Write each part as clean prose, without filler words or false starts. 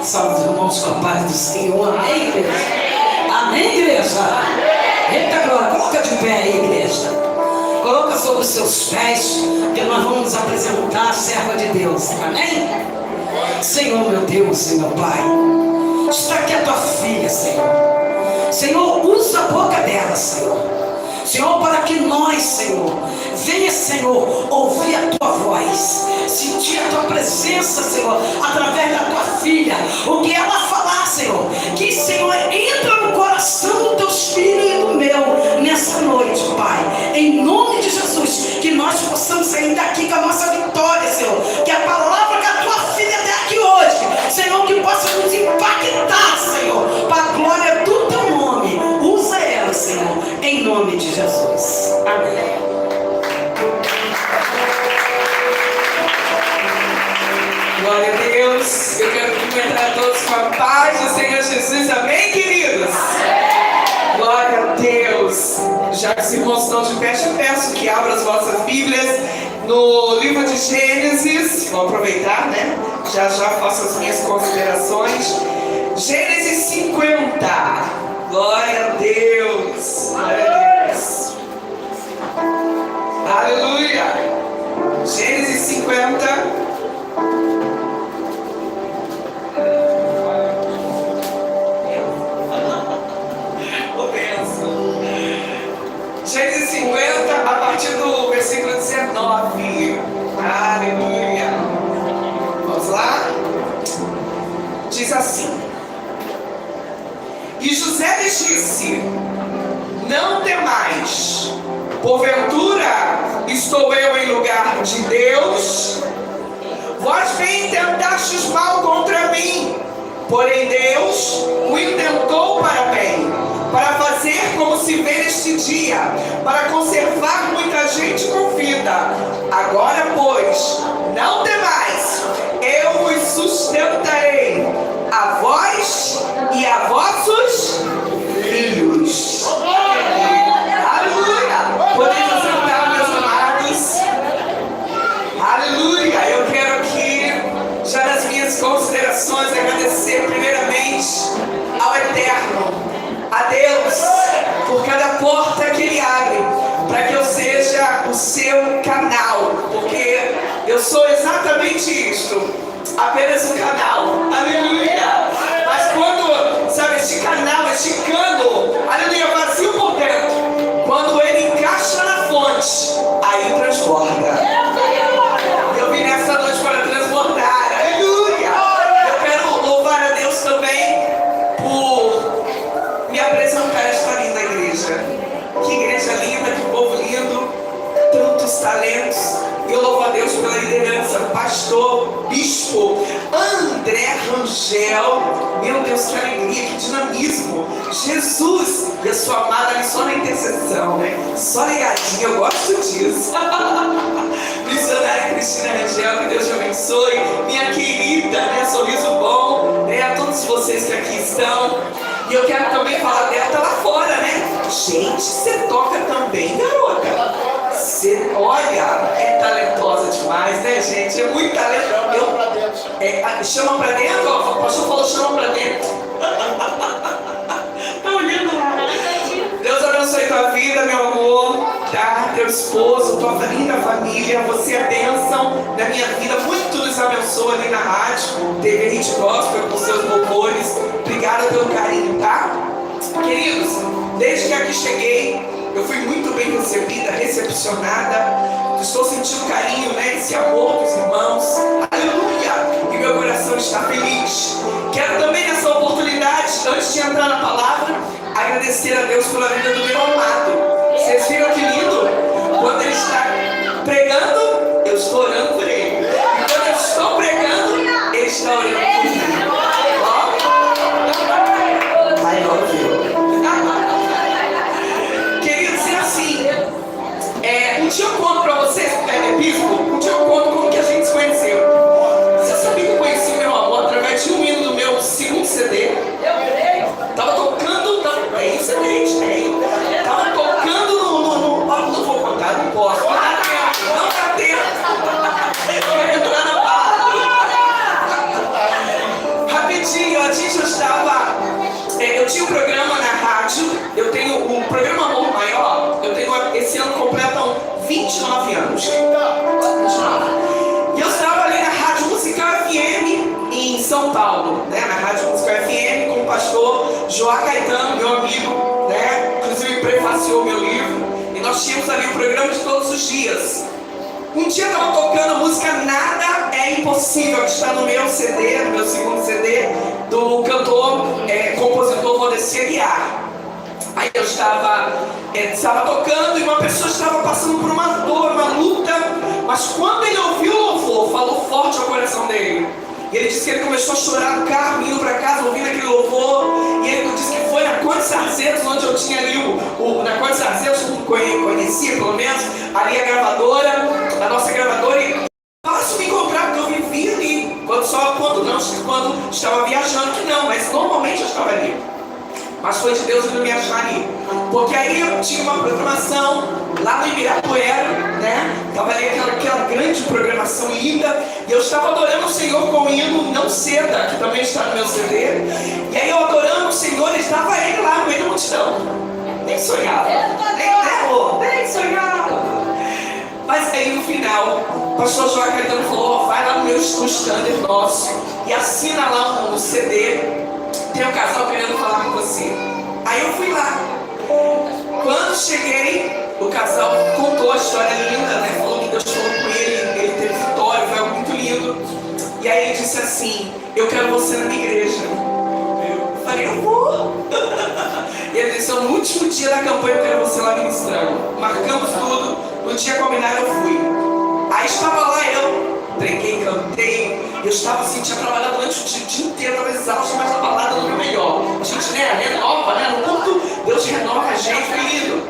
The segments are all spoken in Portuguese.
Salve os irmãos com a paz do Senhor. Amém, igreja? Amém, igreja? Eita glória, coloca de pé aí, igreja. Coloca sobre os seus pés, que nós vamos nos apresentar a serva de Deus. Amém? Senhor, meu Deus e meu Pai, está aqui a tua filha, Senhor. Senhor, usa a boca dela, Senhor. Senhor, para que nós, Senhor, venha, Senhor, ouvir a tua voz, sentir a tua presença, Senhor, através da tua filha. O que ela falar, Senhor, que, Senhor, entra no coração dos teus filhos e do meu nessa noite, Pai. Em nome de Jesus, que nós possamos sair daqui com a nossa vitória, Senhor. Que a palavra que a tua filha der aqui hoje, Senhor, que possa nos impactar, Senhor, para a glória do teu nome. Usa ela, Senhor, em nome de Jesus. Amém. Glória a Deus. Eu quero cumprimentar a todos com a paz do Senhor Jesus. Amém, queridos? Amém. Glória a Deus. Já que os irmãos estão de pé, eu peço que abram as vossas Bíblias no livro de Gênesis. Vou aproveitar, né? Já faço as minhas considerações. Gênesis 50. Glória a Deus. Glória a Deus. Aleluia. Gênesis 50. Gênesis 50, a partir do versículo 19. Aleluia. Vamos lá? Diz assim: E José lhes disse: Não temais, porventura estou eu em lugar de Deus? Vós bem intentastes mal contra mim, porém Deus o intentou para bem, para fazer como se vê neste dia, para conservar muita gente com vida. Agora, pois, não temais, eu vos sustentarei, a vós e a vossos filhos. Aleluia! Podemos sentar, meus amados. Aleluia! Eu quero aqui, já nas minhas considerações, agradecer primeiramente ao Eterno, a Deus, por cada porta que Ele abre, para que eu seja o seu canal, porque eu sou exatamente isto, apenas um canal. Aleluia! Mas quando, sabe, este canal, este cano, aleluia, vazio por dentro, quando ele encaixa na fonte, aí transborda. Eu vim nessa noite para transbordar. Aleluia! Eu quero louvar a Deus também por me apresentar esta linda igreja. Que igreja linda, que povo lindo, tantos talentos. Eu louvo a Deus pela liderança, pastor, bispo André Rangel. Meu Deus, que alegria, que dinamismo. Jesus e a sua amada ali só na intercessão, né? Só ligadinha, eu gosto disso. Missionária Cristina Rangel, que Deus te abençoe. Minha querida, né? Sorriso bom, né? A todos vocês que aqui estão. E eu quero também falar dela, tá lá fora, né? Gente, você toca também, garota. Você, olha, é talentosa demais, né, gente? É muito talentosa. Chama pra dentro? Ó, o pastor falou chama pra dentro. Tá olhando lá. Deus abençoe tua vida, meu amor, tá? Teu esposo, tua linda família. Você é bênção na minha vida. Muito nos abençoa ali na rádio TV Hit Gospel com seus louvores. Obrigada pelo carinho, tá? Queridos, desde que aqui cheguei, eu fui muito bem recebida, recepcionada. Estou sentindo carinho, né? Esse amor dos irmãos. Aleluia! E meu coração está feliz. Quero também nessa oportunidade, antes de entrar na palavra, agradecer a Deus pela vida do meu amado. Vocês viram que lindo? Quando ele está pregando, eu estou orando por ele. E quando eu estou pregando, ele está orando por mim. Queridos, é assim. Um dia eu conto pra vocês, bispo, um dia eu conto como que a gente se conheceu. Você sabia que eu conheci o meu amor através de um hino do meu segundo CD? Tava tocando, tem CD, tem. Tava tocando não vou contar, não posso. Não dá tempo. rapidinho, a gente estava... eu tinha um programa na rádio, eu tenho um programa Amor Maior, esse ano completam 29 anos. E eu estava ali na Rádio Musical FM em São Paulo, né? Na Rádio Musical FM com o pastor Joá Caetano, meu amigo, né? Inclusive prefaciou meu livro. E nós tínhamos ali o programa de todos os dias. Um dia eu estava tocando a música Nada é Impossível, que está no meu CD, no meu segundo CD, do cantor, compositor Valdeci Aguiar. Aí eu estava tocando e uma pessoa estava passando por uma dor, uma luta, mas quando ele ouviu o louvor, falou forte ao coração dele. E ele disse que ele começou a chorar no carro, indo para casa, ouvindo aquele louvor. E ele disse que foi na Conde Sarzetos, onde eu tinha ali na Conde Sarzetos, conhecia pelo menos, ali a gravadora, a nossa gravadora. E fácil me encontrar, porque eu vivia ali, quando estava viajando, que não, mas normalmente eu estava ali. Mas foi de Deus ele me achar ali. Porque aí eu tinha uma programação lá no Ibirapuera, né? Estava ali aquela grande programação linda. E eu estava adorando o Senhor com o hino Não Ceda, que também está no meu CD. E aí eu adorando o Senhor, estava ele lá no meio da multidão. Nem sonhava. Nem sonhava. Mas aí no final, o pastor João Caetano falou, vai lá no meu standard nosso e assina lá no CD. Tem um casal querendo falar com você. Aí eu fui lá. Quando cheguei, o casal contou a história linda, né? Falou que Deus falou com ele teve vitória, foi algo muito lindo. E aí ele disse assim, eu quero você na minha igreja. Eu falei, eu vou. E ele disse, no último dia da campanha eu quero você lá ministrando. Marcamos tudo, no dia combinado eu fui. Aí estava lá eu, preguei, cantei. Eu estava assim, tinha trabalhado durante o dia inteiro, estava exausto, mas a balada não foi melhor. A gente, né, renova, né? No culto, Deus renova a gente, querido.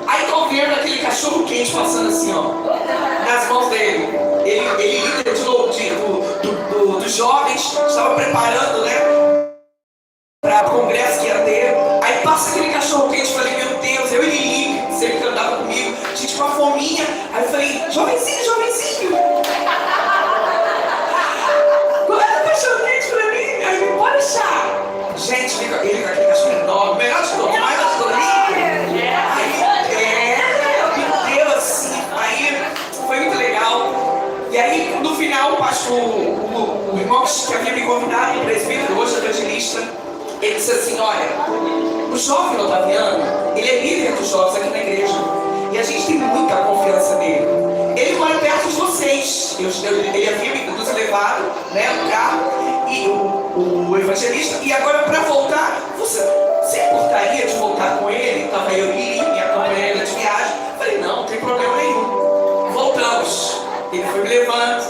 Aí tô vendo aquele cachorro quente passando assim, ó, nas mãos dele. Ele líder dos jovens, estava preparando, né, para o congresso que ia ter. Aí passa aquele cachorro quente, falei, meu Deus, eu e Lili, sempre que andava comigo, a gente com uma fominha. Aí eu falei, jovenzinho. Pode deixar. Gente, ele com aquele cachorro enorme, melhor de todos, maior de todos. Aí, meu Deus, assim, aí foi muito legal. E aí, no final, o irmão que havia me convidado, o presbítero, hoje evangelista, ele disse assim, olha, o jovem Otaviano, ele é líder dos jovens aqui na igreja. E a gente tem muita confiança nele. Ele mora perto de vocês. Ele havia nos levado, né, no carro. E o evangelista, e agora para voltar, você se importaria de voltar com ele? Estava eu e minha companheira de viagem. Falei, não tem problema nenhum. Voltamos. Ele foi me levando,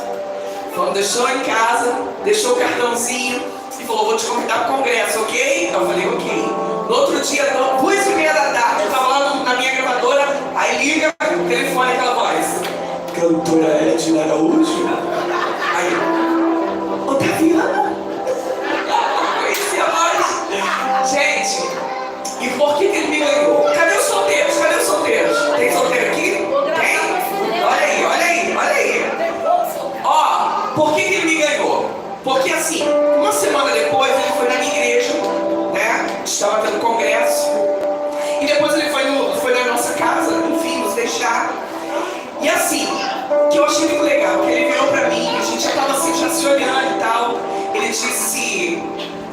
deixou em casa, deixou o cartãozinho e falou, vou te convidar para o congresso, ok? Eu falei, ok. No outro dia, 2h30 da tarde, eu estava lá na minha gravadora, aí liga o telefone, aquela voz. Cantora Edna Araújo? Aí, Otaviano? Conheci a voz. Gente, e por que ele me ganhou? Cadê os solteiros? Tem solteiro aqui? Tem? Olha aí. Ó, por que ele me ganhou? Porque assim, uma semana depois ele foi na minha igreja, né? Estava tendo congresso. E depois ele foi na nossa casa, enfim, nos deixar. E assim, que eu achei muito legal, que ele virou pra mim, a gente já estava assim, já se olhando e tal. Ele disse,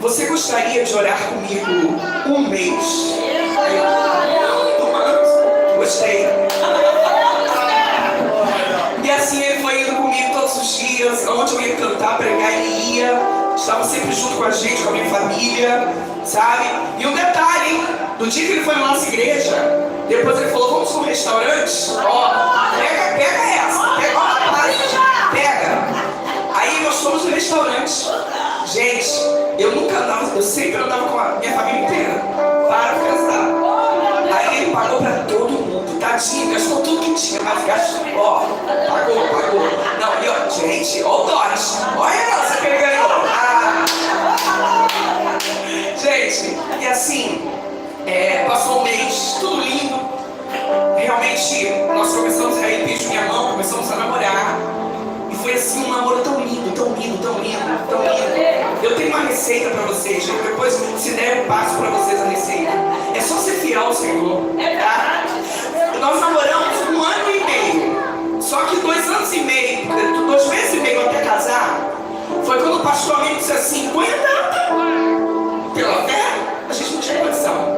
você gostaria de orar comigo um mês? Aí eu, gostei. E assim ele foi indo comigo todos os dias, onde eu ia cantar, pregar, ele ia. Estava sempre junto com a gente, com a minha família, sabe? E um detalhe, hein? No dia que ele foi na nossa igreja, depois ele falou, vamos para um restaurante? Ó, pega essa, pega. Aí nós fomos no restaurante. Gente, eu sempre andava com a minha família inteira para casar. Aí ele pagou para todo mundo, tadinho, gastou tudo que tinha, mas gastou, ó, pagou. Não, e ó, gente, ó o Doris, olha essa que ele ganhou. Gente, e assim, passou um mês, tudo lindo. Realmente, nós começamos, aí ele pediu minha mão, começamos a namorar. E foi assim um namoro tão lindo. Eu tenho uma receita para vocês. Depois, se der, eu passo para vocês a receita. É só ser fiel ao Senhor. Tá? Nós namoramos 1 ano e meio. Só que 2 anos e meio, 2 meses e meio até casar, foi quando o pastor me disse assim: põe a data. Pela fé, a gente não tinha condição.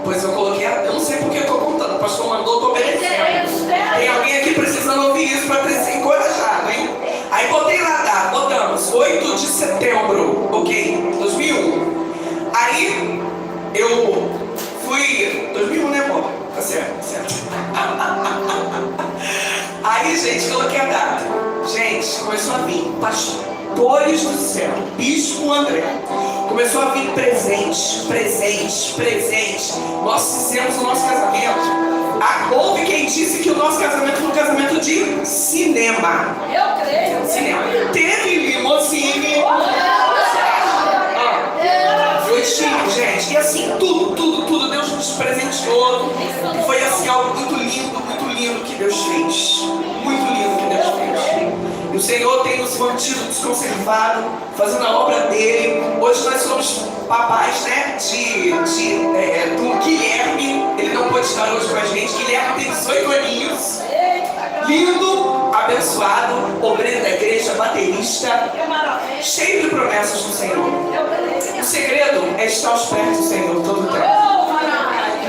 Pois eu coloquei, eu não sei porque eu estou contando. O pastor mandou, eu estou obedecendo. Tem alguém aqui precisando ouvir isso para ter se encorajado, hein? Aí botei lá a data, botamos 8 de setembro, ok? 2001. Aí eu fui. 2001, né, amor? Tá certo, tá certo. Aí, gente, coloquei a data. Gente, começou a vir pastores do céu, Bispo André. Começou a vir presente. Nós fizemos o nosso casamento. Houve quem disse que o nosso casamento foi um casamento de cinema. Eu creio. Cinema. Teve limousine. Foi chique, gente. E assim, tudo Deus nos presenteou. Foi assim algo muito lindo que Deus fez. Muito lindo que Deus fez. E o Senhor tem nos mantido desconservado, fazendo a obra dele. Hoje nós somos papais, né? Do Guilherme. Ele não pode estar hoje com a gente. Guilherme tem 18 aninhos. Lindo, abençoado, obreiro da igreja, baterista, cheio de promessas do Senhor. O segredo é estar aos pés do Senhor todo o tempo.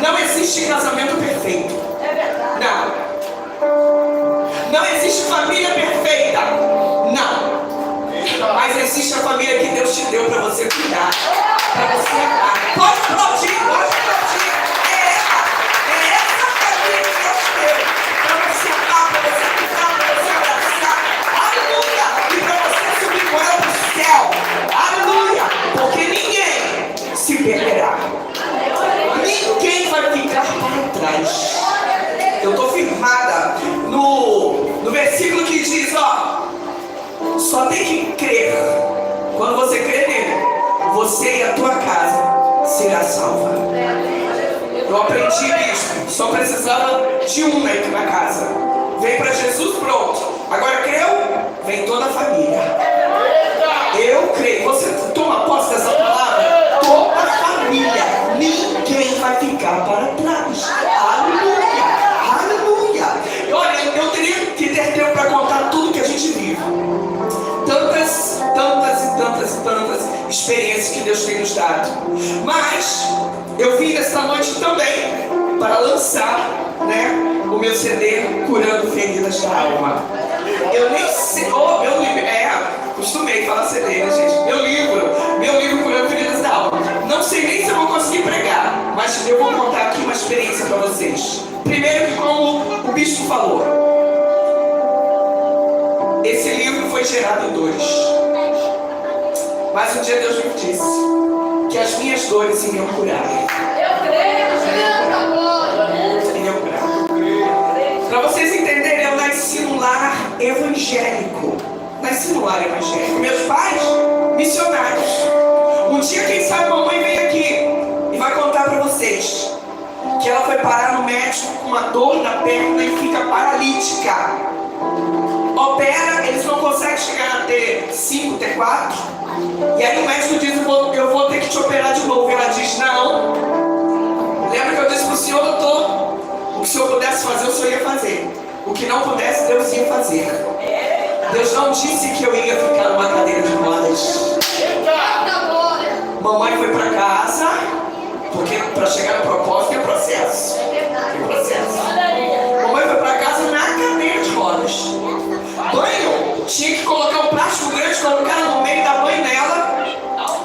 Não existe casamento perfeito. Não existe família perfeita. Não. Mas existe a família que Deus te deu para você cuidar, para você amar. Pode aplaudir, pode aplaudir. É essa família que Deus te deu para você amar, para você cuidar, para você abraçar. Aleluia! E para você subir com ela para o céu. Aleluia! Porque ninguém se perderá. Ninguém vai ficar para trás. Eu estou firmada no versículo que diz, só tem que crer. Quando você crer nele, você e a tua casa será salva. Eu aprendi isso. Só precisava de um na casa. Veio para Jesus, pronto. Agora creu, vem toda a família. Eu creio. Você toma posse dessa palavra? Toda a família. Ninguém vai ficar para trás. Aleluia. Olha, eu teria que ter tempo para contar tudo que a gente vive. Tantas experiências que Deus tem nos dado. Mas eu vim nesta noite também para lançar, né, o meu CD Curando Feridas da Alma. Eu nem sei, meu livro, costumei falar CD, né, gente? Meu livro Curando Feridas da Alma. Não sei nem se eu vou conseguir pregar, mas eu vou contar aqui uma experiência para vocês. Primeiro, como o bispo falou, esse livro foi gerado em dores. Mas um dia Deus me disse que as minhas dores iriam curar. Eu creio. Iriam curar. Para vocês entenderem, eu nasci num lar evangélico. Meus pais, missionários. Um dia, quem sabe, mamãe vem aqui e vai contar para vocês que ela foi parar no médico com uma dor na perna e fica paralítica. Opera, eles não conseguem chegar a T5, T4. E aí o médico diz, eu vou ter que te operar de novo. E ela diz, não. Lembra que eu disse para o senhor, doutor, o que o senhor pudesse fazer, o senhor ia fazer. O que não pudesse, Deus ia fazer. Deus não disse que eu ia ficar numa cadeira de rodas. Mamãe foi para casa, porque para chegar no propósito é processo. Mamãe foi para casa na cadeira de rodas. Banho, tinha que colocar um plástico grande, colocar no meio da banho dela,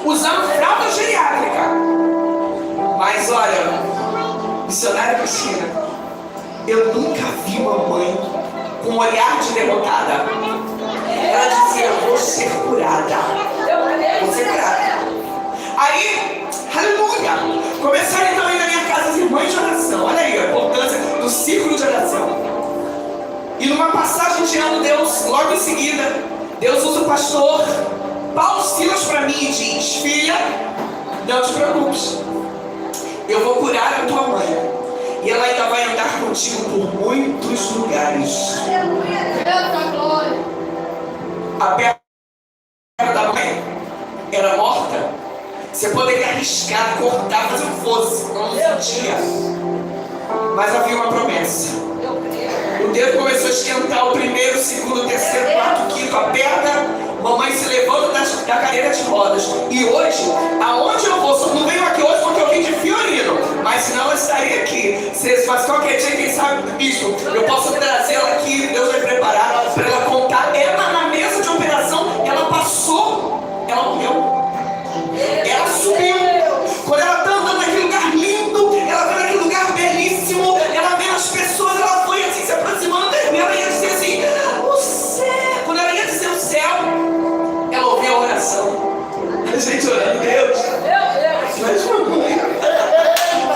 usando fralda geriátrica. Mas olha, missionária Cristina, eu nunca vi mamãe com um olhar de derrotada. Ela dizia, eu vou ser curada. Vou ser curada. Aí, aleluia! Começaram então a ir na minha casa as irmãs de oração. Olha aí a importância do círculo de oração. E numa passagem de ano, Deus, logo em seguida, Deus usa o pastor Paulo Silas para mim e diz, filha, não te preocupes, eu vou curar a tua mãe. E ela ainda vai andar contigo por muitos lugares. A perna da mãe era morta, você poderia arriscar, cortar, fazer o que fosse, não sentia. Mas havia uma promessa. O dedo começou a esquentar, o primeiro, o segundo, o terceiro, o quarto, o quinto, aperta. Mamãe se levanta da cadeira de rodas. E hoje, aonde eu vou, não venho aqui hoje porque eu vim de Fiorino, mas senão eu estaria aqui. Mas qualquer dia, quem sabe, bispo, eu posso trazê-la aqui, Deus vai preparar para ela contar. Ela na mesa de operação, ela passou, ela morreu. Ela subiu. Quando ela está andando naquele lugar lindo, ela vê naquele lugar belíssimo, ela vê as pessoas, ela foi assim se aproximando, e ela ia dizer assim, o céu. Quando ela ia dizer o céu, ela ouviu a oração. A gente orando, Deus. Mas mamãe,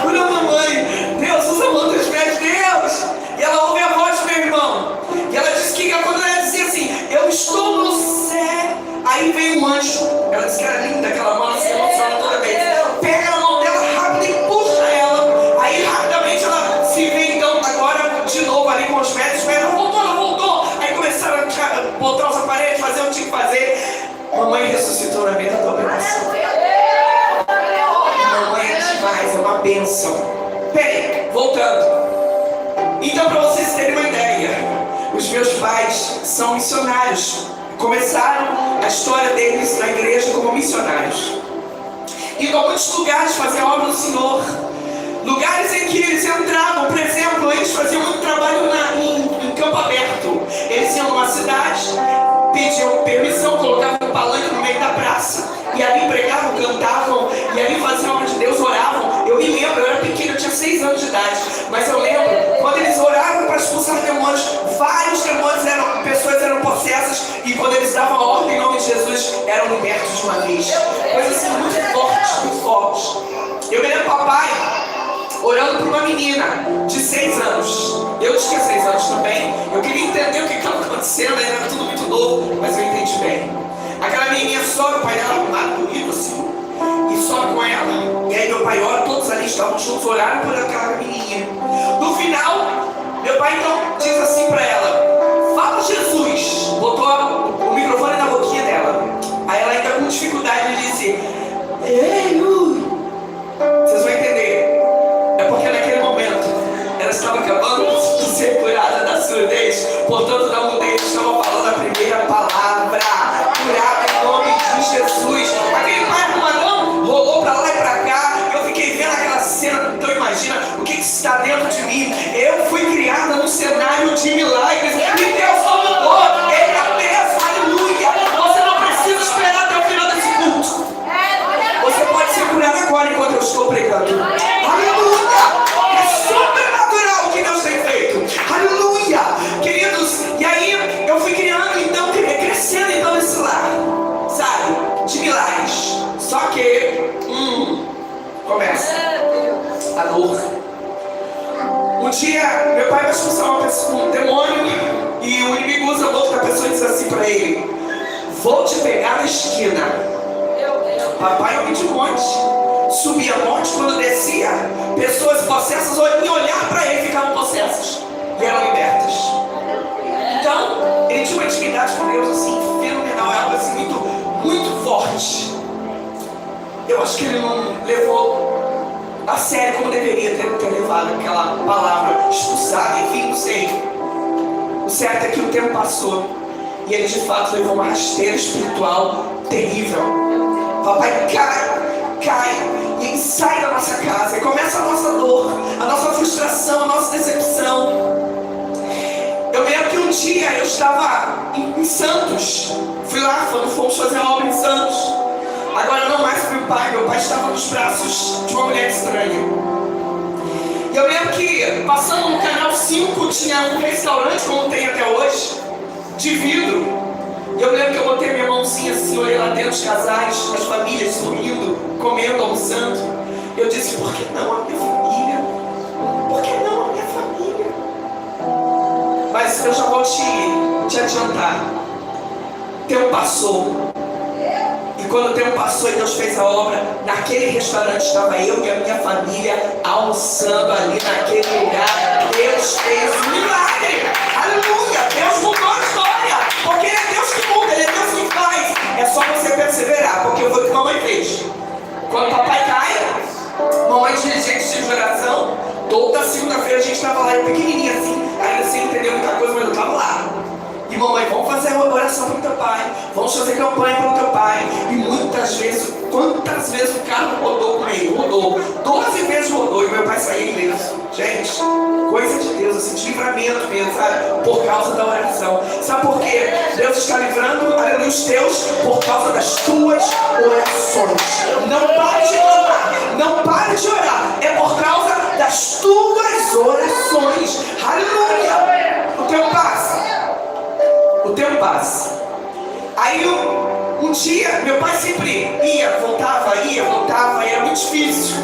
cura mamãe. Deus, usa a mão dos pés, Deus. E ela ouve a voz do meu irmão. E ela disse que quando ela dizia assim, eu estou no céu. Aí veio um anjo. Ela disse que era linda aquela mão, ela se emociona toda vez. Pega na mão dela rápido e puxa ela. Aí rapidamente ela se vê então agora de novo ali com os pés. Ela voltou. Aí começaram a botar os aparelhos, fazer o que tinha que fazer. Mamãe ressuscitou na mesa da operação. Mamãe é demais, é uma bênção. Bem, voltando. Então, para vocês terem uma ideia, os meus pais são missionários. Começaram a história deles na igreja como missionários. Indo a muitos lugares fazer a obra do Senhor. Lugares em que eles entravam, por exemplo, eles faziam muito trabalho em campo aberto. Eles iam numa cidade, pediam permissão, colocavam um palanque no meio da praça, e ali pregavam, cantavam, e ali faziam a obra de Deus, oravam. Eu me lembro, eu era pequeno, eu tinha 6 anos de idade, mas eu lembro, quando eles oravam para expulsar demônios, vários demônios pessoas eram possessas, e quando eles davam a ordem em nome de Jesus, eram libertos de uma vez. Coisas assim muito fortes, muito fortes. Eu me lembro papai orando por uma menina de 6 anos. Eu tinha 6 anos também. Eu queria entender o que estava acontecendo, ainda era tudo muito novo, mas eu entendi bem. Aquela menininha sobe, o pai dela arrumado, bonito assim, e sobe com ela. E aí meu pai ora, todos ali estavam juntos, oraram por aquela menininha. No final, meu pai então diz assim para ela, fala Jesus. Botou o microfone na boquinha dela. Aí ela ainda com dificuldade disse, ei, vocês vão entender. É porque naquele momento ela estava acabando de ser curada da surdez, portanto da mudez, estava falando a primeira palavra, curada em nome de Jesus. Aquele pai arrumadão rolou pra lá e pra cá. Eu fiquei vendo aquela cena, então imagina o que está dentro de mim. Eu fui criada num cenário de milagres e Deus não mudou. Ele apenas, aleluia. Você não precisa esperar até o final desse culto. Você pode ser curado agora enquanto eu estou pregando. Aleluia! É sobrenatural o que Deus tem feito. Aleluia! Queridos, e aí eu fui criando então, crescendo então nesse lar, sabe? De milagres. Só que, começa a dor. Um dia, meu pai vai expulsar um demônio e o inimigo usa a dor da pessoa e diz assim pra ele, vou te pegar na esquina. Papai é um de monte, subia monte, quando descia, pessoas possessas iam olhar para ele, ficavam possessas e eram libertas. Então, ele tinha uma intimidade com Deus assim, fenomenal, algo assim muito, muito forte. Eu acho que ele não levou a sério como deveria ter levado aquela palavra, expulsada, enfim, não sei. O certo é que o tempo passou e ele de fato levou uma rasteira espiritual terrível. Papai cai e ele sai da nossa casa e começa a nossa dor, a nossa frustração, a nossa decepção. Eu me lembro que um dia eu estava em Santos, fui lá, fomos fazer uma obra em Santos. Agora não mais com meu pai estava nos braços de uma mulher estranha. E eu lembro que passando no canal 5 tinha um restaurante, como tem até hoje, de vidro. E eu lembro que eu botei minha mãozinha assim, olhei lá dentro, os casais, as famílias sorrindo, comendo, almoçando. Eu disse, por que não a minha família? Por que não a minha família? Mas eu já vou te adiantar. O tempo passou. E quando o tempo passou e Deus fez a obra, naquele restaurante estava eu e a minha família almoçando ali naquele lugar. Deus fez um milagre. Aleluia! Deus mudou a história. Porque Ele é Deus que muda, Ele é Deus que faz. É só você perseverar, porque foi o que a mamãe fez. Quando o papai cai, mamãe dirigente de oração, toda segunda-feira a gente estava lá, eu pequenininha assim, ainda sem entender muita coisa, mas eu estava lá. E mamãe, vamos fazer uma oração para o teu pai, vamos fazer campanha para o teu pai. E muitas vezes, quantas vezes o carro rodou com ele? Rodou, 12 vezes rodou e meu pai saía ileso. Gente, coisa de Deus, assim, de livramento mesmo, sabe? Por causa da oração. Sabe por quê? Deus está livrando, aleluia, os teus por causa das tuas orações. Não pare de orar, não pare de orar. É por causa das tuas orações. Aleluia! O tempo passa. O tempo passa. Aí um dia, meu pai sempre ia, voltava, era muito difícil.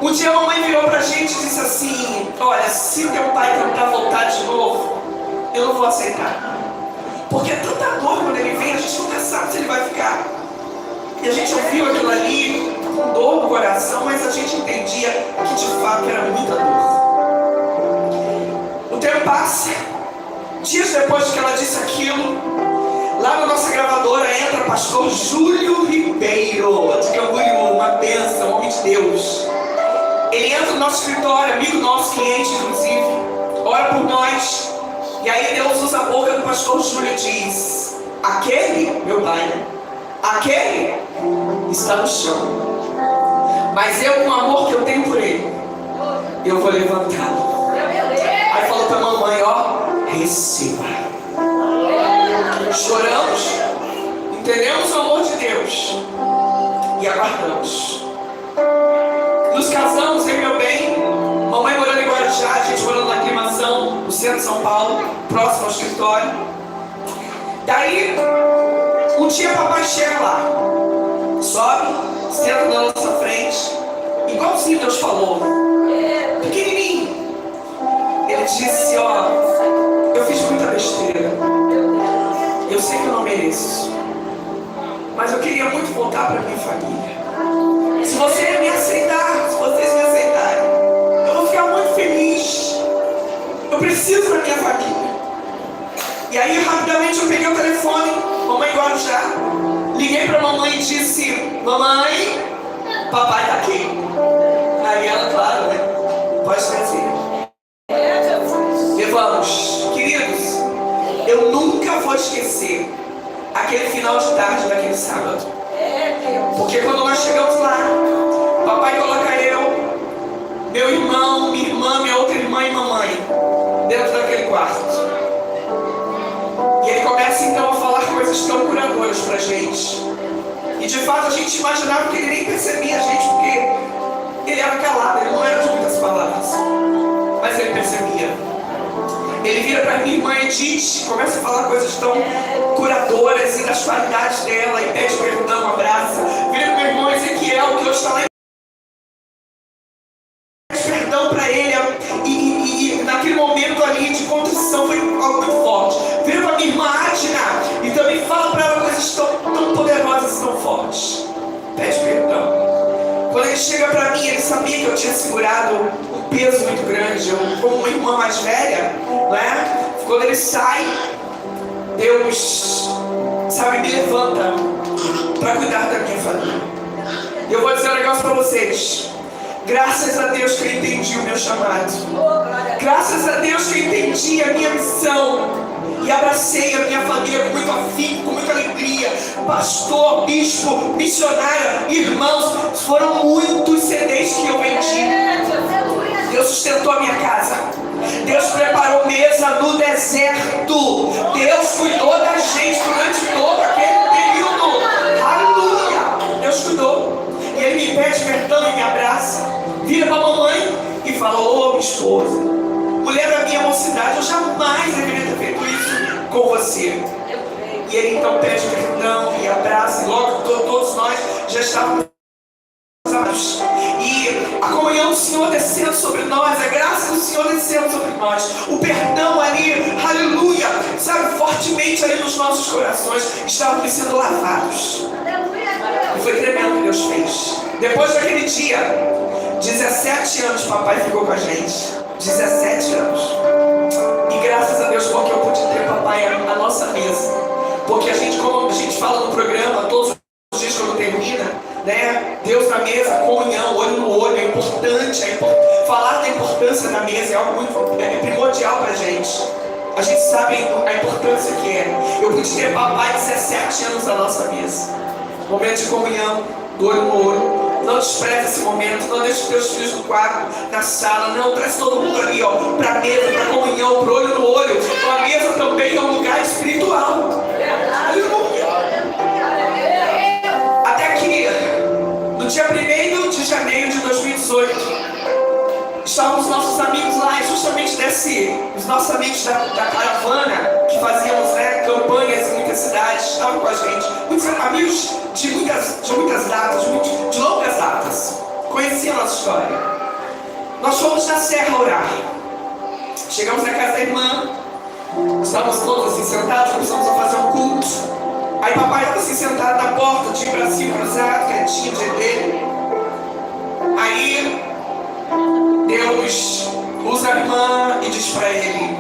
Um dia a mamãe virou pra gente e disse assim: olha, se teu pai tentar voltar de novo, eu não vou aceitar. Porque é tanta dor quando ele vem, a gente nunca sabe se ele vai ficar. E a gente ouviu aquilo ali com dor no coração, mas a gente entendia que de fato era muita dor. O tempo passa. Dias depois que ela disse aquilo, lá na nossa gravadora entra o pastor Júlio Ribeiro, de Camboriú, uma bênção, homem de Deus. Ele entra no nosso escritório, amigo nosso, cliente inclusive, ora por nós, e aí Deus usa a boca do pastor Júlio e diz: aquele, meu pai, aquele está no chão, mas eu, com o amor que eu tenho por ele, eu vou levantá-lo. Aí falou para a mamãe: ó, receba. Choramos, entendemos o amor de Deus e aguardamos. Nos casamos, eu e meu bem, mamãe morando em Guarujá, a gente morando na Aclimação, no centro de São Paulo, próximo ao escritório. Daí, um dia papai chega lá, sobe, senta na nossa frente, igualzinho Deus falou, pequenininho. Ele disse: ó, eu fiz muita besteira, eu sei que eu não mereço, mas eu queria muito voltar para minha família. Se você me aceitar, se vocês me aceitarem, eu vou ficar muito feliz. Eu preciso da minha família. E aí rapidamente eu peguei o telefone, mamãe Guarujá, liguei para a mamãe e disse: mamãe, papai está aqui. Aí ela, claro, né? Pode trazer. Levamos. Queridos, eu nunca vou esquecer aquele final de tarde daquele sábado. Porque quando nós chegamos lá, papai coloca eu, meu irmão, minha irmã, minha outra irmã e mamãe dentro daquele quarto. E ele começa então a falar coisas tão curadoras pra gente. E de fato a gente imaginava que ele nem percebia a gente, porque ele era calado, ele não era de muitas palavras. Mas ele percebia. Ele vira para minha irmã Edith, começa a falar coisas tão curadoras e das qualidades dela, e pede perdão, abraça. Vira para meu irmão Ezequiel, que hoje está lá em pede perdão para ele, e naquele momento ali de contrição foi algo muito forte. Vira para minha irmã Adna e também fala para ela coisas tão poderosas e tão fortes. Pede perdão. Quando ele chega para mim, ele sabia que eu tinha segurado um peso muito grande. Eu, como uma irmã mais velha, né? Quando ele sai, Deus, sabe, me levanta para cuidar da minha família. E eu vou dizer um negócio para vocês. Graças a Deus que eu entendi o meu chamado. Graças a Deus que eu entendi a minha missão. E abracei a minha família com muito afinco, com muita alegria. Pastor, bispo, missionária, irmãos, foram muitos CDs que eu vendi. Deus sustentou a minha casa. Deus preparou mesa no deserto. Deus cuidou da gente durante todo aquele período. Aleluia! Deus cuidou. E ele me pede perdão e me abraça. Vira para a mamãe e fala: ô, minha esposa, mulher da minha mocidade, eu jamais deveria ter feito isso com você. E ele então pede perdão e abraça, e logo todos nós já estávamos amados. E a comunhão do Senhor descendo sobre nós, a graça do Senhor descendo sobre nós, o perdão ali, aleluia, sabe, fortemente ali nos nossos corações, estavam sendo lavados. E foi tremendo o que Deus fez. Depois daquele dia, 17 anos papai ficou com a gente. 17 anos. E graças a Deus porque eu pude ter papai à nossa mesa. Porque a gente, como a gente fala no programa, todos os dias quando termina, né? Deus na mesa, comunhão, olho no olho, é importante. Falar da importância da mesa é algo muito primordial pra gente. A gente sabe a importância que é. Eu pude ter papai 17 anos na nossa mesa. Momento de comunhão, do olho no olho. Não despreze esse momento, não deixe os teus filhos no quarto, na sala, não, traz todo mundo ali, ó, pra mesa, pra comunhão, pro olho no olho. A mesa também é um lugar espiritual. Até que, no dia 1º de janeiro de 2018, estávamos nossos amigos lá, e justamente os nossos amigos da caravana, que fazíamos, né, campanhas em muitas cidades, estavam com a gente. Muitos amigos de muitas datas, de longas datas, conheciam a nossa história. Nós fomos na Serra orar. Chegamos na casa da irmã, estávamos todos assim sentados, começamos a fazer um culto. Aí papai estava assim sentado na porta, de bracinho cruzado, quietinho, de dele. Aí Deus usa a irmã e diz para ele: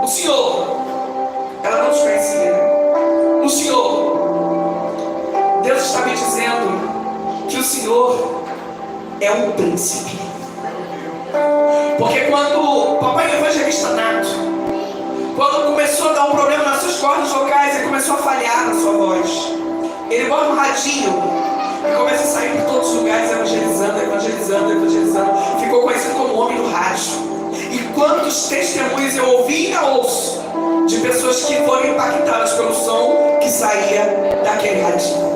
o Senhor, ela não nos conhecia, o Senhor, Deus está me dizendo que o Senhor é um príncipe. Porque quando o papai evangelista nato, quando começou a dar um problema nas suas cordas vocais, ele começou a falhar na sua voz, ele bota um radinho e começa a sair por todos os lugares evangelizando. Ficou conhecido como o homem do rádio. E quantos testemunhos eu ouvi e ainda ouço de pessoas que foram impactadas pelo som que saía daquele radinho.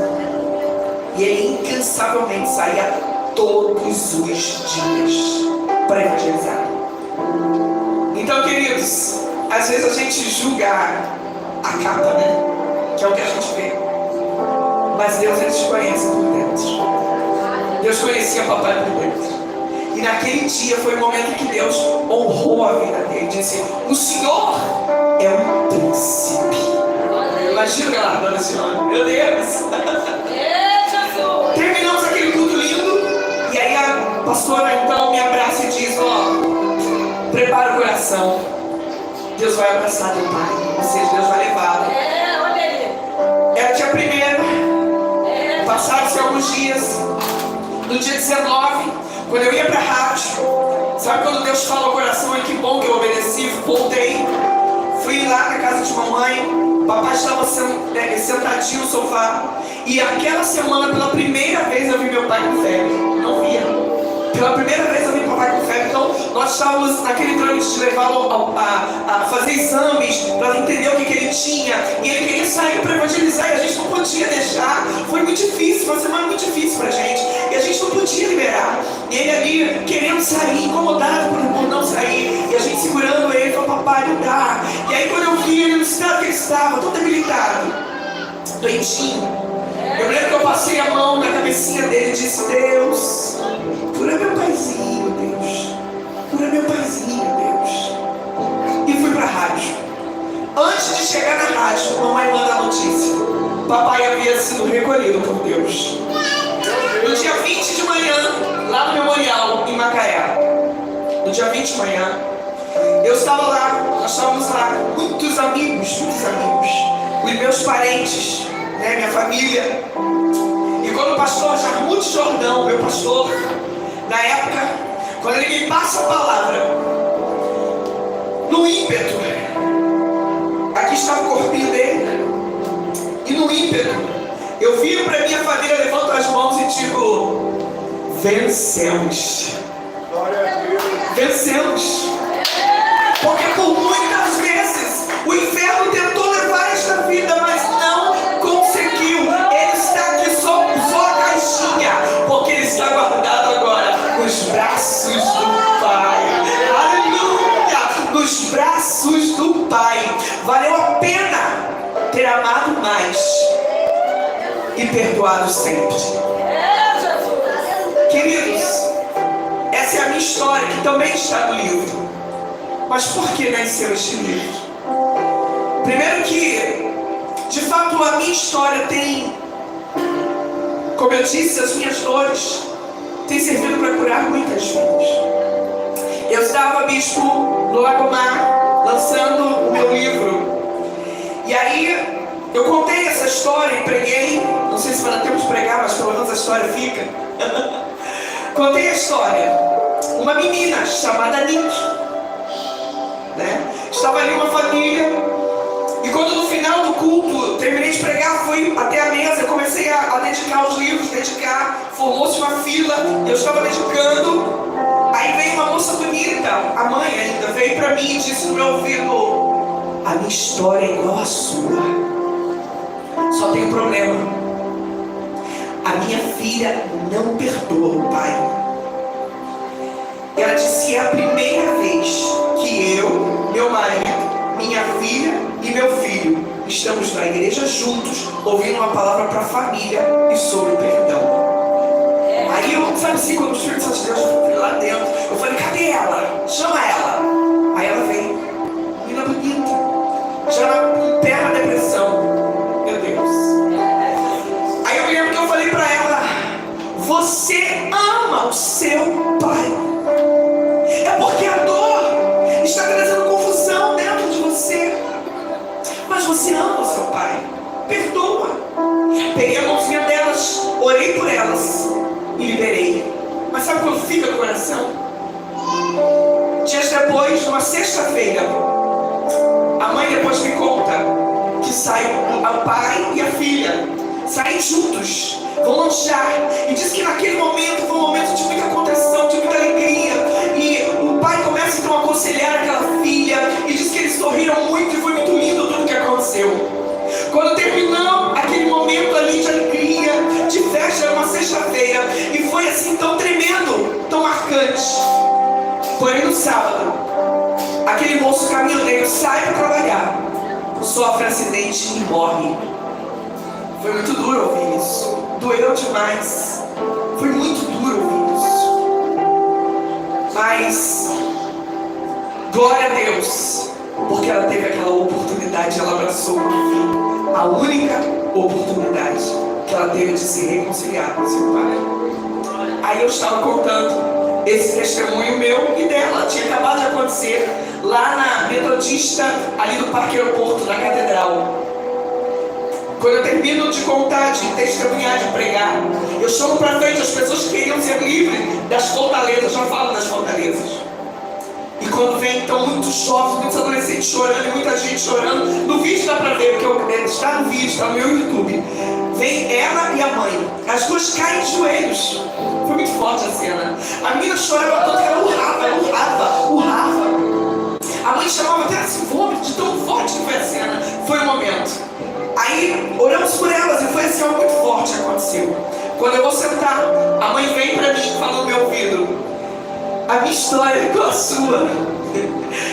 E ele incansavelmente saía todos os dias para evangelizar. Então, queridos, às vezes a gente julga a capa, né? Que é o que a gente vê. Mas Deus, ele te conhece por dentro. Deus conhecia o papai por dentro. E naquele dia foi o momento que Deus honrou a vida dele. Disse: o Senhor é um príncipe. Imagina lá, dona senhora. Meu Deus. Terminamos aquele culto lindo. E aí a pastora então me abraça e diz: ó, prepara o coração. Deus vai abraçar teu pai. Ou seja, Deus vai levá-lo. Era dia 1º. Passaram-se alguns dias. No dia 19, quando eu ia para a rádio, sabe quando Deus fala ao coração, e que bom que eu obedeci, voltei, fui lá na casa de mamãe, papai estava sentadinho no sofá, e aquela semana, pela primeira vez, eu vi meu pai com febre. Não via. Pela primeira vez eu vi papai com febre. Então nós estávamos naquele trâmite de levá-lo a fazer exames para entender o que ele tinha. E ele queria sair para evangelizar e a gente não podia deixar. Foi muito difícil, foi uma semana muito difícil para a gente. E a gente não podia liberar. E ele ali querendo sair, incomodado por não sair. E a gente segurando ele, falou: papai, não dá. E aí quando eu vi ele no estado que ele estava, todo debilitado, doentinho, eu lembro que eu passei a mão na cabecinha dele e disse: Deus, cura meu paizinho, Deus. Cura meu paizinho, Deus. E fui pra rádio. Antes de chegar na rádio, mamãe manda a notícia: papai havia sido recolhido por Deus. No dia 20 de manhã, lá no Memorial, em Macaé. No dia 20 de manhã, eu estava lá, nós estávamos lá, muitos amigos, os meus parentes, né, minha família. E quando o pastor Jarmude Jordão, meu pastor, na época, quando ele me passa a palavra, no ímpeto, aqui estava o corpinho dele, e no ímpeto, eu viro para minha família, levanto as mãos e digo: vencemos. Vencemos. Porque por muitas vezes o inferno tentou levar esta vida, mas não conseguiu. Ele está aqui só a caixinha, porque ele está guardado agora nos braços do Pai. Aleluia! Nos braços do Pai. Valeu a pena ter amado mais e perdoado sempre. Queridos, essa é a minha história, que também está no livro. Mas por que nasceu este livro? Primeiro que, de fato, a minha história tem, como eu disse, as minhas dores têm servido para curar muitas vidas. Eu estava, bispo, no Lagomar, lançando o meu livro. E E aí, eu contei essa história e preguei. Não sei se vai dar tempo de pregar, mas pelo menos a história fica. Contei a história. Uma menina chamada Nick, né? Estava ali uma família. E quando no final do culto, terminei de pregar, fui até a mesa, comecei a dedicar os livros, formou-se uma fila, eu estava dedicando. Aí veio uma moça bonita, a mãe ainda, veio para mim e disse no meu ouvido: a minha história é igual à sua, só tem um problema. A minha filha não perdoa o pai. Ela disse que é a primeira vez que eu, meu marido, minha filha e meu filho estamos na igreja juntos, ouvindo uma palavra para a família e sobre perdão. Aí eu, sabe assim, quando o Espírito Santo de Deus foi lá dentro, eu falei: cadê ela? Chama ela. Aí ela veio, menina bonita, já em pé na depressão. Meu Deus. Aí eu me lembro que eu falei para ela: você ama o seu pai. É porque a dor está trazendo confusão dentro de você. Mas você ama o seu pai. Perdoa. Peguei a mãozinha delas, orei por elas e liberei. Mas sabe quando fica no coração? Dias depois, numa sexta-feira, a mãe depois me conta que sai o pai e a filha, saem juntos, vão lanchar. E diz que naquele momento foi um momento de muita contrição, de muita alegria. E o pai começa então a aconselhar aquela filha. E diz que eles sorriram muito e foi muito lindo tudo que aconteceu. Quando terminou aquele momento ali de alegria, de festa, era uma sexta-feira. E foi assim tão tremendo, tão marcante. Porém no sábado, aquele moço caminhoneiro sai para trabalhar, sofre acidente e morre. Foi muito duro ouvir isso. Doeu demais. Foi muito duro ouvir isso. Mas glória a Deus, porque ela teve aquela oportunidade, ela abraçou o filho. A única oportunidade que ela teve de se reconciliar com seu pai. Aí eu estava contando esse testemunho meu e dela. Tinha acabado de acontecer lá na Metodista, ali do Parque Aeroporto, na Catedral. Quando eu termino de contar, de testemunhar, de pregar, eu chamo para frente as pessoas que queriam ser livres das fortalezas. Já falo das fortalezas. E quando vem então muitos jovens, muitos adolescentes chorando e muita gente chorando, no vídeo dá para ver, porque está no vídeo, está no meu YouTube. Vem ela e a mãe, as duas caem de joelhos. Foi muito forte a cena. A menina chorava tanto que ela urrava. A mãe chamava até assim, vômito, de tão forte que foi a cena. Foi o momento. Aí oramos por elas e foi assim algo muito forte que aconteceu. Quando eu vou sentar, a mãe vem para mim e fala no meu ouvido: a minha história é igual a sua.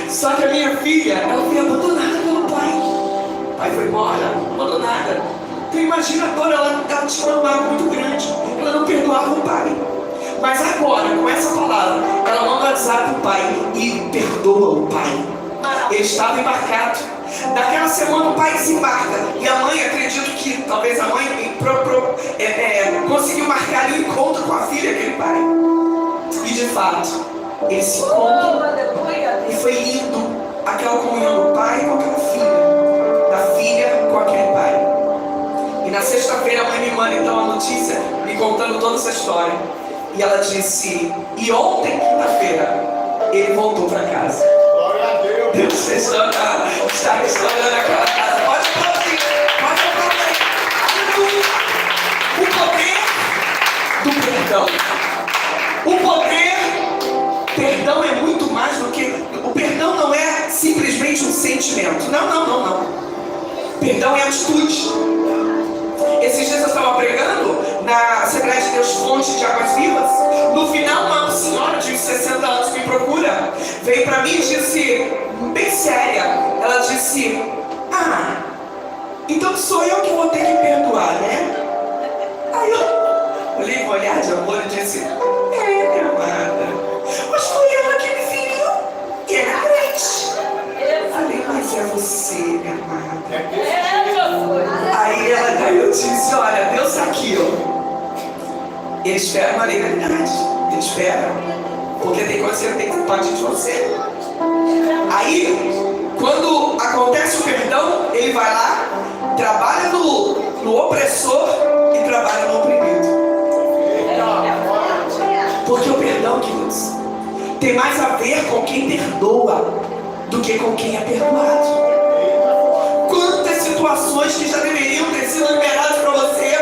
Só que a minha filha, ela foi abandonada pelo pai. O pai foi embora, abandonada. Então imagina a dor, ela tinha uma mágoa muito grande. Ela não perdoava o pai. Mas agora, com essa palavra, ela manda WhatsApp pro pai e perdoa o pai. Ele estava embarcado. Naquela semana o pai desembarca. E a mãe, acredito que talvez a mãe conseguiu marcar ali o encontro com a filha daquele pai. E de fato, eles se encontram. E foi lindo aquela comunhão do pai com aquela filha, da filha com aquele pai. E na sexta-feira a mãe me manda então a notícia, me contando toda essa história. E ela disse: e ontem, quinta-feira, ele voltou para casa. Glória a Deus. Deus está restaurando aquela casa. Pode aplaudir, pode aplaudir. Aleluia. O poder do perdão. Perdão é muito mais do que... O perdão não é simplesmente um sentimento. Não. Perdão é atitude. Esses dias eu estava pregando na Assembleia de Deus Fonte de Águas Vivas. No final, uma senhora de 60 anos me procura, veio para mim e disse, bem séria, ela disse: então sou eu que vou ter que perdoar, né? Aí eu olhei com um olhar de amor e disse: minha amada, mas foi ela que me feriu, que é na frente. Falei: mas é você, minha amada. Aí eu disse: olha, Deus está aqui, ó. Ele espera uma legalidade. Ele espera. Porque tem coisa que ele tem que partir de você. Aí, Quando acontece o perdão, ele vai lá, trabalha no opressor e trabalha no oprimido. Porque o perdão, queridos, tem mais a ver com quem perdoa do que com quem é perdoado. Quantas situações que já deveriam ter sido liberadas para você,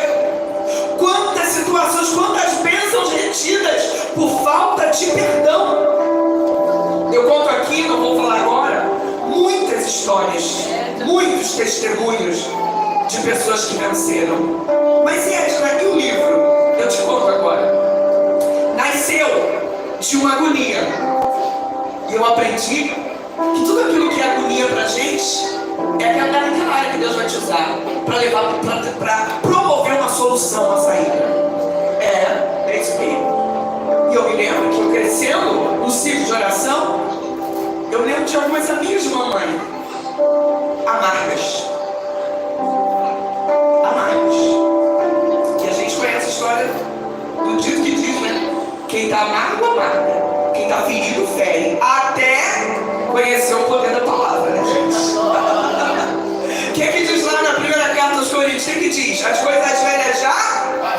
quantas situações, quantas bênçãos retidas por falta de perdão. Eu conto aqui, não vou falar agora, muitas histórias, muitos testemunhos de pessoas que venceram. Mas e Edna, e o livro? Eu te conto agora. Nasceu de uma agonia. E eu aprendi que tudo aquilo que é agonia pra gente é aquela área que Deus vai te usar para promover uma solução, uma saída. É isso aí. E eu me lembro que eu crescendo no ciclo de oração, eu lembro de algumas amigas de mamãe amargas. Que a gente conhece a história do dito que diz, né? Quem tá amargo, amarga. Quem tá ferido, fere. Até conhecer o poder da palavra, né, gente? O que diz lá na primeira carta aos Coríntios? O que diz? As coisas velhas já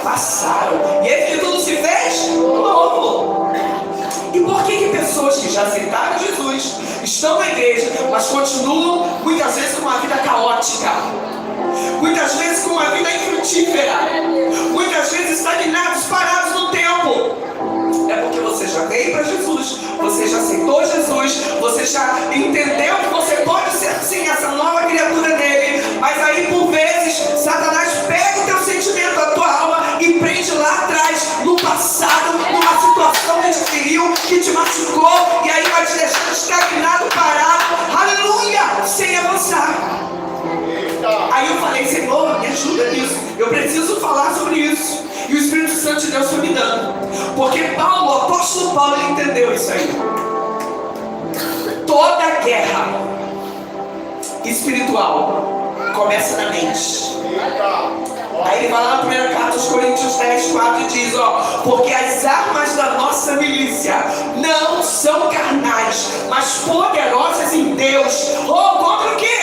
passaram. E eis que tudo se fez novo. E por que pessoas que já aceitaram Jesus estão na igreja, mas continuam muitas vezes com uma vida caótica? Muitas vezes com uma vida infrutífera? Muitas vezes estagnados, parados no tempo? É porque você já veio para Jesus, você já aceitou Jesus, você já entendeu que você pode ser sim essa nova criatura dele, mas aí por vezes Satanás pega o teu sentimento, a tua alma e prende lá atrás, no passado, numa situação que te feriu, que te machucou, e aí vai te deixar estagnado, parado, aleluia, sem avançar. Aí eu falei, Senhor, me ajuda nisso, eu preciso falar sobre isso. E o Espírito Santo de Deus foi me dando. Porque Paulo, o apóstolo Paulo, ele entendeu isso aí. Toda guerra espiritual começa na mente. Aí ele vai lá na primeira carta aos Coríntios 10:4 e diz, porque as armas da nossa milícia não são carnais, mas poderosas em Deus. Contra o quê?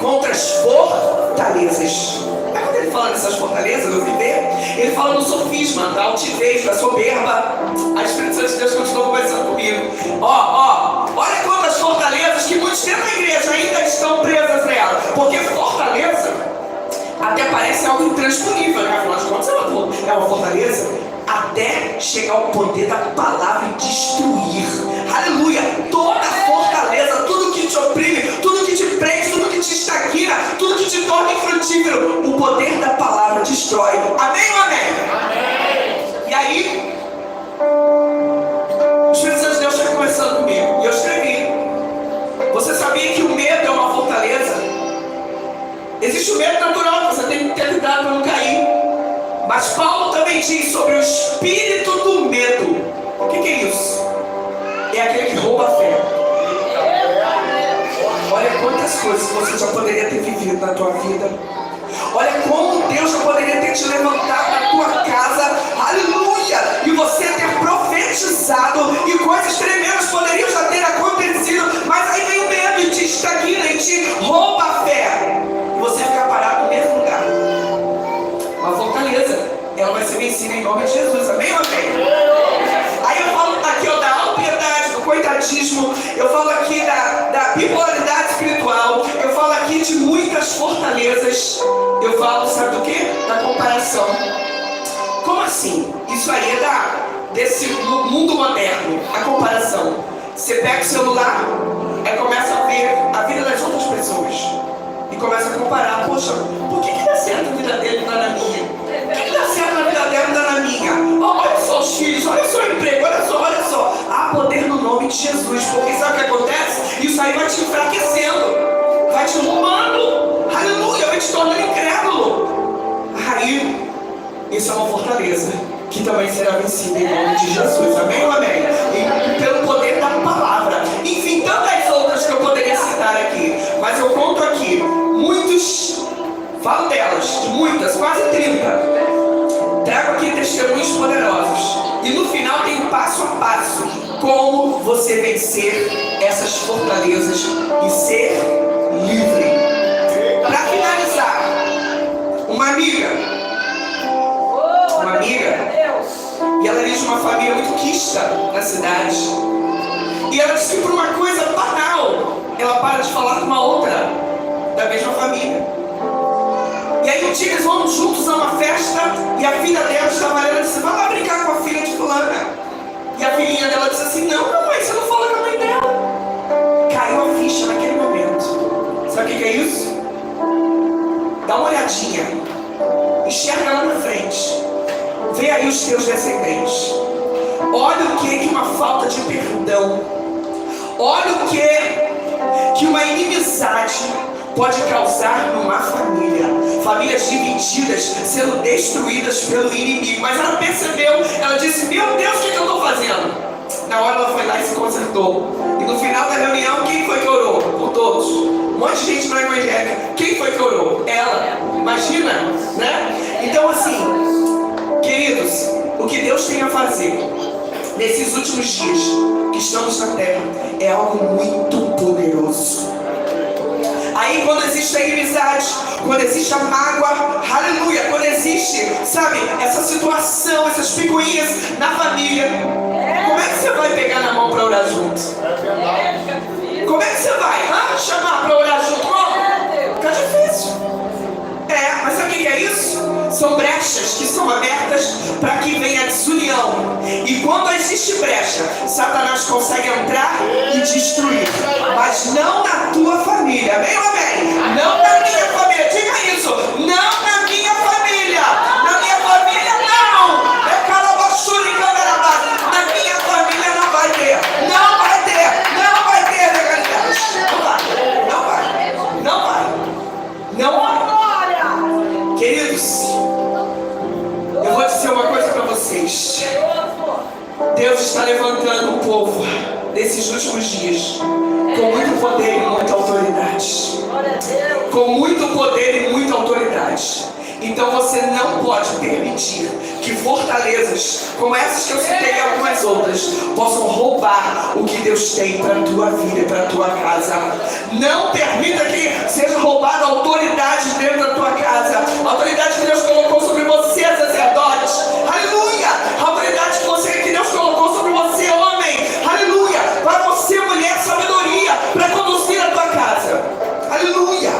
Contra as fortalezas. Aí quando ele fala dessas fortalezas, eu vi ver, ele fala no sofisma, da altivez, da soberba. A Espírito Santo de Deus continua conversando comigo. Olha quantas fortalezas que muitos dentro da igreja ainda estão presas nela. Porque fortaleza até parece algo intransponível, né? Afinal de contas, é uma fortaleza até chegar ao poder da palavra e destruir. Aleluia! Toda fortaleza, tudo que te oprime, tudo que te prende, tudo que te estagna, tudo que te torna infrutífero, o poder da palavra destrói. Amém ou amém? Amém! E aí, o Espírito Santo de Deus está conversando comigo, e eu escrevi. Você sabia que o medo é uma fortaleza? Existe o medo natural, você tem que ter cuidado para não cair. Mas Paulo também diz sobre o espírito do medo. O que é isso? É aquele que rouba a fé. Olha quantas coisas você já poderia ter vivido na tua vida. Olha como Deus já poderia ter te levantado na tua casa. Aleluia! E você ter profetizado. E coisas tremendas poderiam já ter acontecido. Mas aí vem o medo e te estagna e te rouba a fé. E você fica parado no mesmo lugar. Uma fortaleza, ela vai ser vencida em nome de Jesus, amém ou amém? Aí eu falo aqui da autopiedade, do coitadismo, eu falo aqui da bipolaridade espiritual, eu falo aqui de muitas fortalezas, eu falo, sabe do que? Da comparação. Como assim? Isso aí é desse mundo moderno, a comparação. Você pega o celular, aí começa a ver a vida das outras pessoas. E começa a comparar, poxa, por que dá certo a vida dele e não dá na minha? Por que dá certo na vida dela e não dá na minha? Olha só os filhos, olha só o emprego, olha só. Há poder no nome de Jesus, porque sabe o que acontece? Isso aí vai te enfraquecendo, vai te roubando, aleluia, vai te tornando incrédulo. Aí, isso é uma fortaleza, que também será vencida em nome de Jesus, amém ou amém? E pelo poder da palavra. Enfim, tantas outras que eu poderia citar aqui, mas eu conto aqui, muitos, falo delas, muitas, quase 30. Trago aqui testemunhos poderosos. E no final tem passo a passo como você vencer essas fortalezas e ser livre. Para finalizar, uma amiga, e ela é de uma família muito quista na cidade, e ela disse que por uma coisa banal, ela para de falar com uma outra da mesma família. E aí um dia eles vão juntos a uma festa, e a filha dela estava lá, ela disse: vai lá brincar com a filha de fulana. E a filhinha dela disse assim: não, mãe, você não fala com a mãe dela. Caiu a ficha naquele momento. Sabe o que é isso? Dá uma olhadinha, enxerga lá na frente, vê aí os teus descendentes. Olha o que uma falta de perdão, olha o que uma inimizade pode causar numa família. Famílias divididas, sendo destruídas pelo inimigo. Mas ela percebeu, ela disse: meu Deus, o que eu estou fazendo? Na hora ela foi lá e se consertou. E no final da reunião, quem foi que orou? Por todos. Um monte de gente na evangélica. Quem foi que orou? Ela. Imagina, né? Então assim, queridos, o que Deus tem a fazer nesses últimos dias que estamos na terra é algo muito poderoso. Aí quando existe a inimizade, quando existe a mágoa, aleluia, quando existe, sabe, essa situação, essas picuinhas na família, como é que você vai pegar na mão para orar junto? Como é que você vai chamar para orar junto? Fica difícil. Mas sabe o que é isso? São brechas que são abertas para que venha a desunião. E quando existe brecha, Satanás consegue entrar e destruir. Mas não na tua família. Amém ou amém? Não na minha família. Diga isso. Não na minha família. Na minha família não. É calabaçura e camarabá. Na minha família não vai ter. Não vai ter. Não vai ter legalidade. Não vai. Não vai. Não vai. Não vai. Queridos, eu vou dizer uma coisa para vocês. Deus está levantando um povo nesses últimos dias com muito poder e muita autoridade. Com muito poder e muita autoridade. Então você não pode permitir que fortalezas como essas que eu citei e algumas outras possam roubar o que Deus tem para a tua vida e para a tua casa. Não permita que seja roubada a autoridade dentro da tua casa. A autoridade que Deus colocou sobre você, sacerdote. Aleluia! A autoridade que Deus colocou sobre você, homem. Aleluia! Para você, mulher, sabedoria para conduzir a tua casa. Aleluia!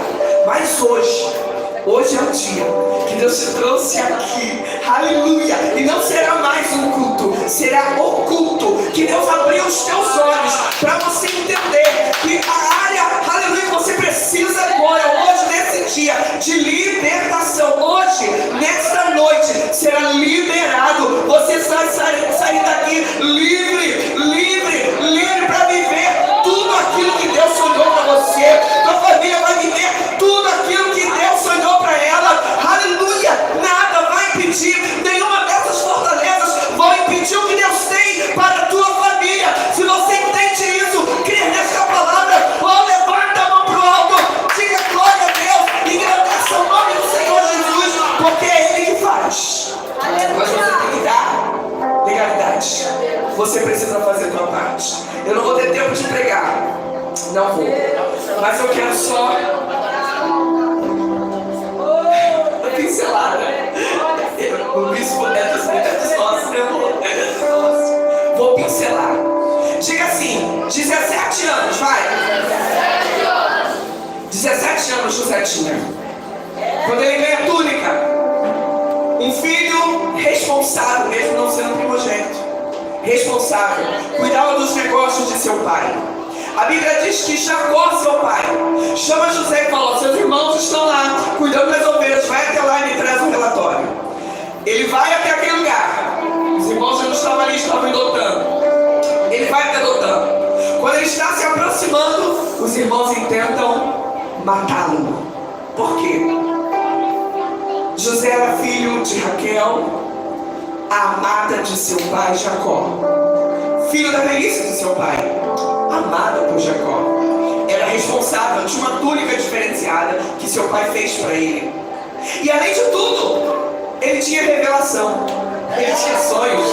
Mas hoje é o dia que Deus te trouxe aqui, aleluia, e não será mais um culto, será o culto, que Deus abriu os teus olhos, para você entender que a área, aleluia, que você precisa agora, hoje, nesse dia, de libertação, hoje, nesta noite, será liberado, você vai sair daqui livre, para viver tudo aquilo que Deus sonhou para você, tua família vai viver tudo aquilo que Deus sonhou para ela, aleluia, nada vai impedir, nenhuma dessas fortalezas vão impedir o que Deus tem para a tua família. Se você entende isso, crê nessa palavra, levanta a mão para o alto, diga glória a Deus, engrandeça o nome do Senhor Jesus, porque é Ele que faz. Mas você tem que dar legalidade, você precisa fazer a tua parte. Eu não vou ter tempo de pregar, não vou, mas eu quero só pincelada. O bispo é dos nossos, vou pincelar. Diga assim, 17 anos, vai. 17 anos José tinha. Quando ele ganha a túnica, um filho responsável, mesmo não sendo primogênito, responsável, cuidava dos negócios de seu pai. A Bíblia diz que Jacó, seu pai, chama José e fala: seus irmãos estão lá, cuidando das ovelhas, vai até lá e me traz um relatório. Ele vai até aquele lugar. Os irmãos já não estavam ali, estavam em Dotã. Ele vai até Dotã. Quando ele está se aproximando, os irmãos intentam matá-lo. Por quê? José era filho de Raquel, a amada de seu pai Jacó, filho da velhice de seu pai, amado por Jacó. Era responsável, tinha uma túnica diferenciada que seu pai fez para ele. E além de tudo, ele tinha revelação, ele tinha sonhos.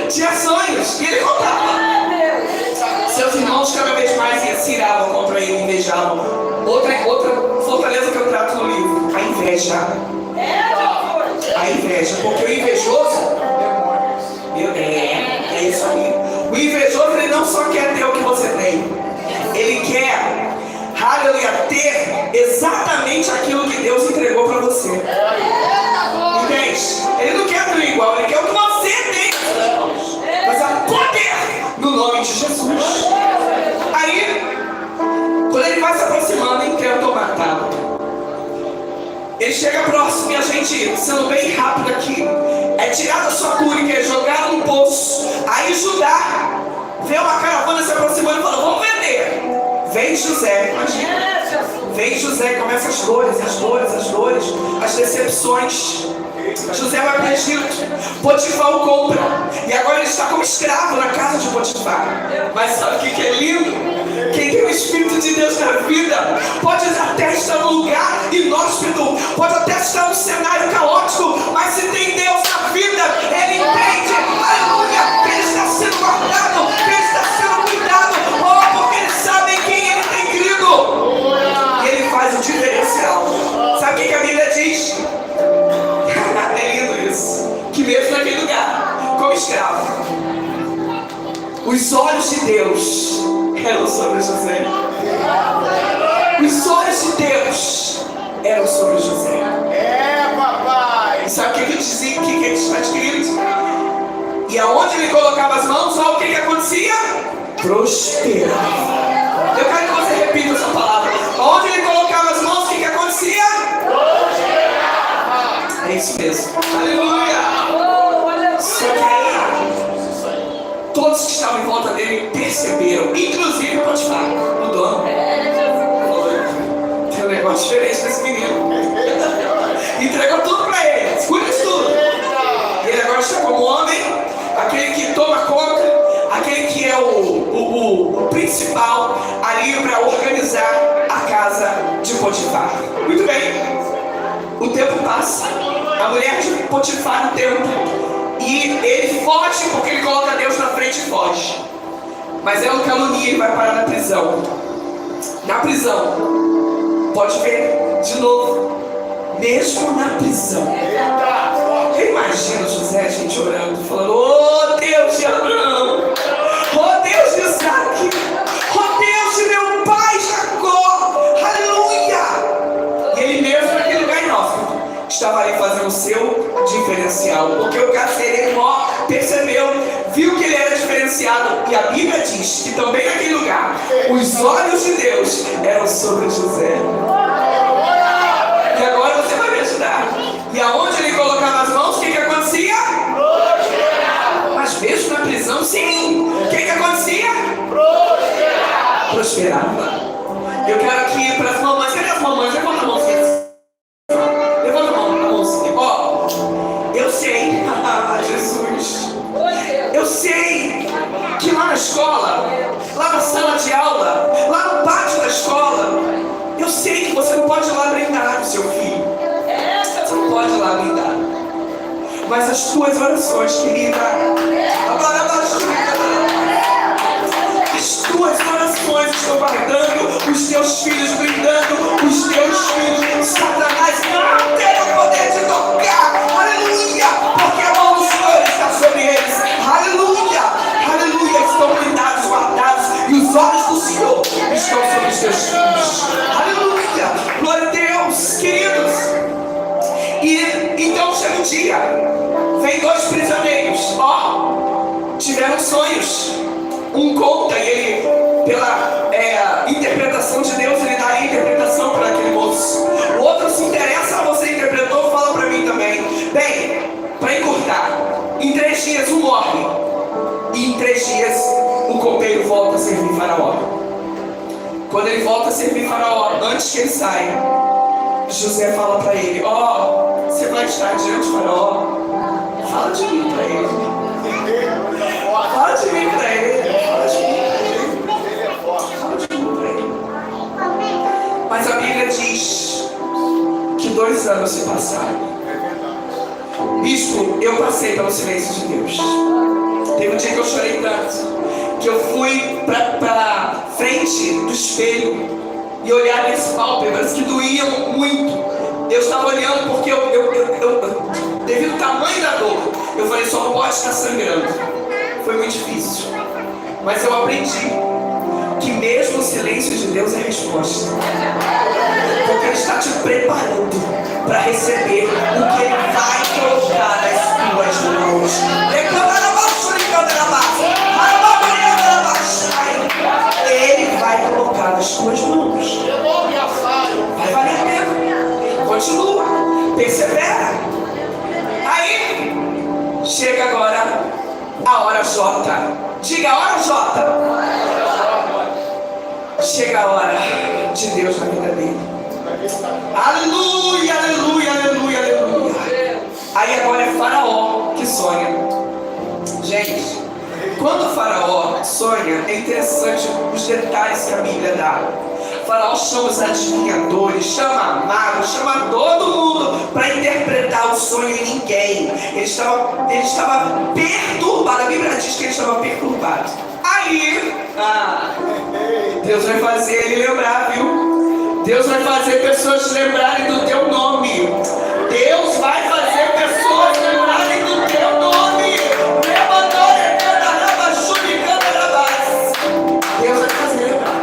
Tinha sonhos, e ele se iravam contra ele, invejavam. Outra fortaleza que eu trato no livro, a inveja. A inveja, porque o invejoso, é isso aí. O invejoso, ele não só quer ter o que você tem, ele quer, aleluia, ter exatamente aquilo que Deus entregou para você. Entende? Ele não quer ter igual, ele quer o que você tem. Mas há poder no nome de Jesus. Aí, quando ele vai se aproximando, intentam matá-lo. Ele chega próximo e a gente, sendo bem rápido aqui, é tirar da sua túnica, é jogar no bolso. Aí Judá vê uma caravana se aproximando e fala: vamos vender. Vem José, imagina. Vem José, começa as dores, as decepções. José vai para o Egito, Potifar o compra, e agora ele está como escravo na casa de Potifar. Mas sabe o que é lindo? Quem tem o Espírito de Deus na vida pode até estar num lugar inóspito, pode até estar num cenário caótico, mas se tem Deus na vida, ele entende, aleluia, que ele está sendo guardado, que ele está sendo cuidado, porque ele sabe em quem ele tem crido, e ele faz o diferencial. Sabe o que a Bíblia diz? É lindo isso, que mesmo naquele lugar, como escravo, os olhos de Deus eram sobre José. Os olhos de Deus eram sobre José. Papai! E sabe o que dizia? O que está escrito? E aonde ele colocava as mãos, olha o que acontecia? Prosperava. Eu quero que você repita essa palavra. Aonde ele colocava as mãos, o que acontecia? Prosperava. É isso mesmo. Aleluia! Só que aí, todos que estavam em volta dele perceberam, inclusive Potifar, o dono. Tem um negócio diferente desse menino. Entregou tudo para ele, escuta isso tudo. E ele agora está como homem, aquele que toma conta, aquele que é o principal ali para organizar a casa de Potifar. Muito bem, o tempo passa, a mulher de Potifar no tempo. E ele foge porque ele coloca Deus na frente e foge. Mas ela o calunia e vai parar na prisão. Na prisão, pode ver de novo, mesmo na prisão. Eu imagino José, gente, orando, falando: oh Deus de Abraão, oh Deus de Isaac, oh Deus de meu pai Jacó, aleluia. E ele mesmo naquele lugar inóspito estava ali fazendo o seu diferencial, porque o carcereiro percebeu, viu que ele era diferenciado, e a Bíblia diz que também naquele lugar os olhos de Deus eram sobre José. E agora você vai me ajudar. E aonde ele colocava as mãos, o que acontecia? Mas mesmo na prisão, sim, o que acontecia? Prosperava. Eu quero aqui para as mamães. Cadê as mamães? Levanta a mão, filhos. Levanta a mãozinha. Ó, eu sei, Jesus, eu sei que lá na escola, lá na sala de aula, lá no pátio da escola, eu sei que você não pode ir lá brindar o seu filho. Você não pode ir lá brindar. Mas as tuas orações, querida, as tuas orações estão guardando os teus filhos, brindando os teus filhos. Satanás não tem o poder de tocar, aleluia, porque a mão do Senhor está sobre eles, aleluia, aleluia, estão blindados, guardados, e os olhos do Senhor estão sobre os teus filhos, aleluia, glória a Deus, queridos. E então chega um dia, vem dois prisioneiros, tiveram sonhos. Um conta e ele, pela interpretação de Deus, ele dá a interpretação para aquele moço. O outro se interessa, você interpretou, fala para mim também. Bem, para encurtar, em 3 dias um morre, e em 3 dias o copeiro volta a servir Faraó. Quando ele volta a servir Faraó, antes que ele saia, José fala para ele: você vai estar diante de Faraó, fala de mim para ele. Fala de mim para ele. Mas a Bíblia diz que 2 anos se passaram. Bispo, eu passei pelo silêncio de Deus. Teve um dia que eu chorei tanto. que eu fui pra frente do espelho e olhar minhas pálpebras que doíam muito. Eu estava olhando porque devido ao tamanho da dor, eu falei, só pode estar sangrando. Foi muito difícil. Mas eu aprendi que mesmo o silêncio de Deus é resposta. Porque Ele está te preparando para receber o que Ele vai colocar nas tuas mãos. Ele vai colocar nas tuas mãos. Vai valer a pena. Continua. Persevera. Aí, chega agora a hora J. Diga a hora J. Chega a hora de Deus na vida dele. Aleluia, aleluia, aleluia, aleluia. Aí agora é Faraó que sonha. Gente, quando o Faraó sonha, é interessante os detalhes que a Bíblia dá. O Faraó chama os adivinhadores, chama magos, chama todo mundo para interpretar o sonho e ninguém. Ele estava perturbado. A Bíblia diz que ele estava perturbado. Aí, Deus vai fazer ele lembrar, viu? Deus vai fazer pessoas lembrarem do teu nome. Deus vai fazer pessoas lembrarem do teu nome. Deus vai fazer lembrar.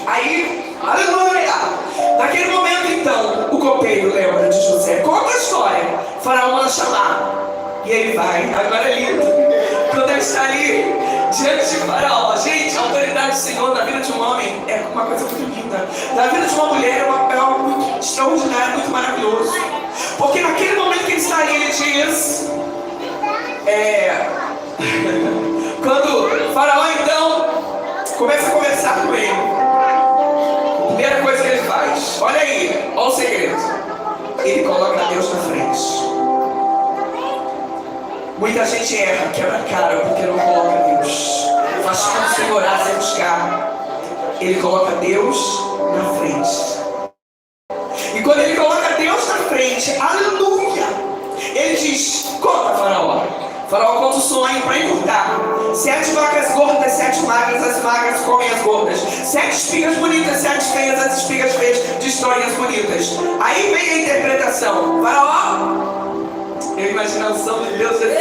Aí, aleluia! Naquele momento então, o copeiro lembra de José. Conta a história. O Faraó manda chamar. E ele vai. Agora é lindo. Quando ele está ali diante de Faraó, gente, a autoridade do Senhor na vida de um homem é uma coisa muito linda. Na vida de uma mulher é algo muito extraordinário, muito maravilhoso. Porque naquele momento que ele está ali, ele diz: quando o Faraó então começa a conversar com ele, a primeira coisa que ele faz, olha aí, olha o segredo, ele coloca Deus na frente. Muita gente erra, quebra a cara porque não coloca Deus. Faz como se orar sem buscar. Ele coloca Deus na frente. E quando ele coloca Deus na frente, aleluia, ele diz: conta, Faraó. Faraó conta o sonho para encurtar. 7 vacas gordas, 7 magras, as magras comem as gordas. 7 espigas bonitas, 7 feias, as espigas feias destroem as bonitas. Aí vem a interpretação. Faraó, eu imagino a unção de Deus ele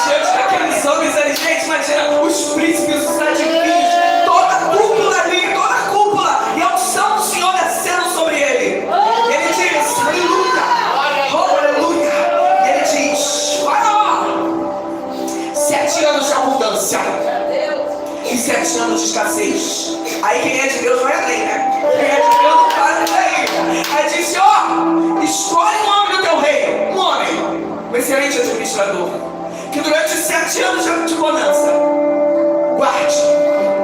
diante daqueles homens ali, gente, imagina os príncipes, os adivinhos, toda a cúpula ali, toda a cúpula, e a unção do Senhor descendo sobre ele. Ele diz: aleluia, oh, aleluia. E ele diz: Faraó, 7 anos de abundância e 7 anos de escassez. Aí quem é de Deus vai além, né? Quem é de Deus não faz aí. Aí disse: ó, escolhe um homem do teu reino, um homem, um excelente administrador, que durante 7 anos de bonança guarde,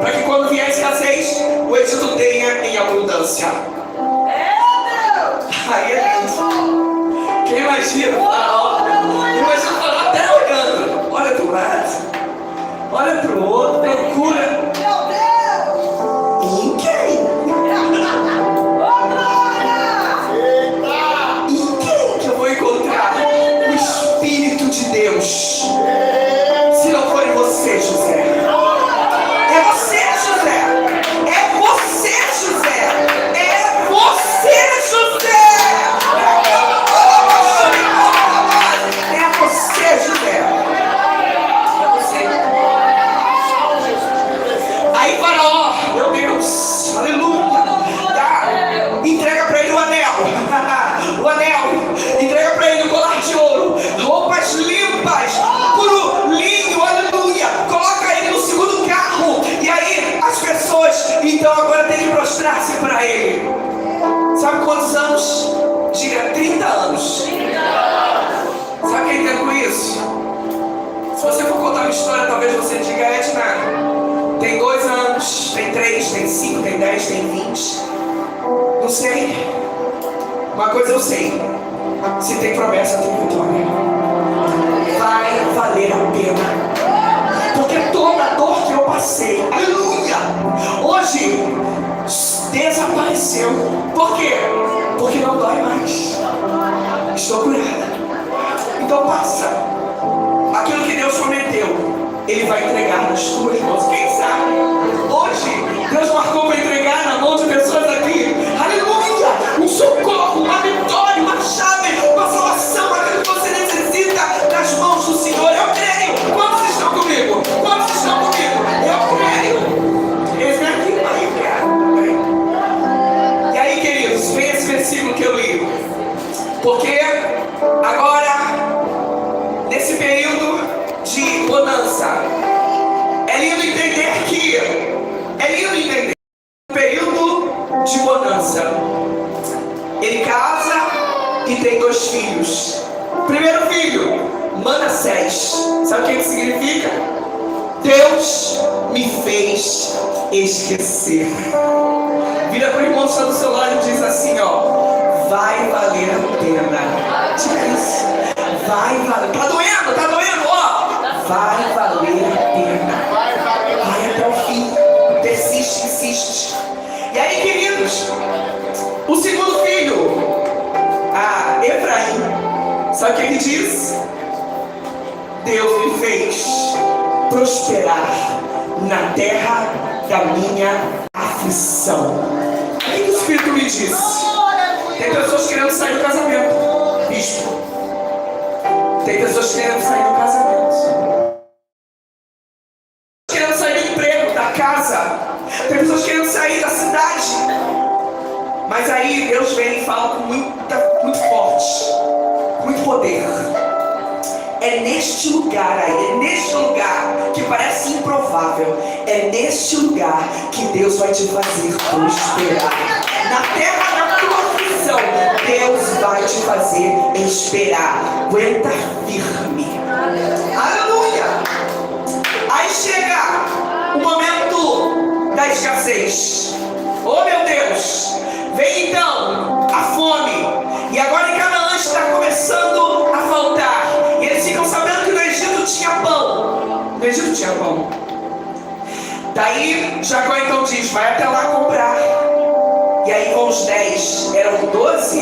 para que quando vier a escassez, o êxito tenha em abundância. Aí é lindo. Quem imagina o Faraó? Imagina o Faraó até olhando. Olha para o lado, olha para o outro, procura. Em quem? Em quem que eu vou encontrar o Espírito de Deus? Se não for em você, José. É você, José. É você, José. É você, José. É você, José. É você. Aí Faraó, meu Deus, aleluia, entrega para ele o anel, o anel, entrega para ele o colar de ouro, roupas limpas, puro linho, aleluia, coloca ele no segundo carro, e aí as pessoas então agora têm que prostrar-se para ele. Sabe quantos anos? Diga 30 anos. Sabe quem tem com isso? Se você for contar uma história, talvez você diga: Edna, tem 2 anos, tem 3, tem 5, tem 10, tem 20. Não sei. Uma coisa eu sei: se tem promessa, tem vitória. Vai valer a pena. Porque toda a dor que eu passei, aleluia, hoje desapareceu. Por quê? Porque não dói mais. Estou curada. Então passa. Aquilo que Deus prometeu, Ele vai entregar. as tuas mãos. Quem sabe hoje Deus marcou para entregar na mão de pessoas aqui, aleluia, um socorro, uma vitória, uma chave, uma salvação, aquilo que você necessita nas mãos do Senhor. Eu creio. Quantos estão comigo? Quantos estão comigo? Eu creio. Esse aqui, e aí, queridos, vem esse versículo que eu li, porque agora, nesse período de bonança, é lindo entender o período de bonança, ele casa e tem 2 filhos. Primeiro filho, Manassés. Sabe o que significa? Deus me fez esquecer. Vira para o irmão que está do seu lado e diz assim, ó: vai valer a pena. Diga isso. Vai valer. Tá doendo, ó. Vai valer a pena. Vai até o fim. Persiste, insiste. E aí, queridos, o segundo filho, Efraim, sabe o que ele diz? Deus me fez prosperar na terra da minha aflição. O que o Espírito me diz? Tem pessoas querendo sair do casamento, bispo. Tem pessoas querendo sair do casamento, querendo sair do emprego, da casa. Tem pessoas querendo sair da cidade. Mas aí Deus vem e fala com muito forte, com muito poder. É neste lugar aí, é neste lugar que parece improvável, é neste lugar que Deus vai te fazer prosperar. Na terra da tua aflição, Deus vai te fazer esperar. Aguenta firme. Aleluia! Aí chega o momento da escassez. Oh, meu Deus! Vem então a fome. E agora em Canaã está começando a faltar. E eles ficam sabendo que no Egito tinha pão. No Egito tinha pão. Daí Jacó então diz: vai até lá comprar. E aí com os 10, eram 12,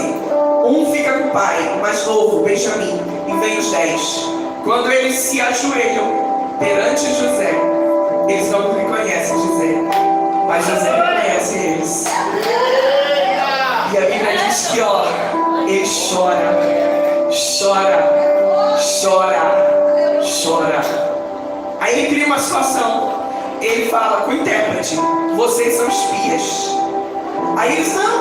um fica com o pai, mais novo, Benjamim, e vem os 10. Quando eles se ajoelham perante José, eles não reconhecem José, mas José reconhece eles. E a Bíblia diz que, ó, ele chora. Aí ele cria uma situação. Ele fala com o intérprete: vocês são espias. Aí eles: não,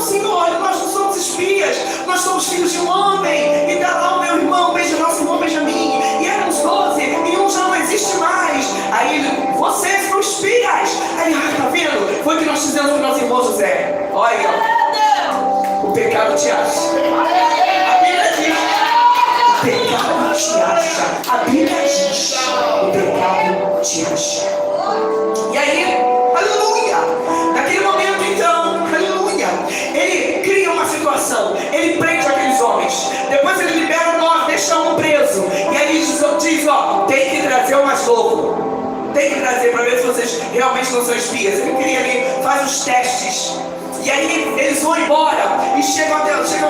Senhor, nós não somos espias, nós somos filhos de um homem. E tá lá o meu irmão, nosso irmão Benjamim, e éramos 12, e um já não existe mais. Aí ele: vocês são espias. Aí ele: tá vendo? Foi o que nós fizemos com o nosso irmão José. Olha, o pecado te acha. A Bíblia diz: o pecado te acha. A Bíblia diz: o pecado te acha. E aí, aleluia, naquele momento então, aleluia, ele cria uma situação. Ele prende aqueles homens. Depois ele libera 9, deixa um preso. E aí diz: ó, tem que trazer o mais novo. Tem que trazer para ver se vocês realmente não são espias. Ele cria ali, faz os testes. E aí eles vão embora e chegam lá e dizem: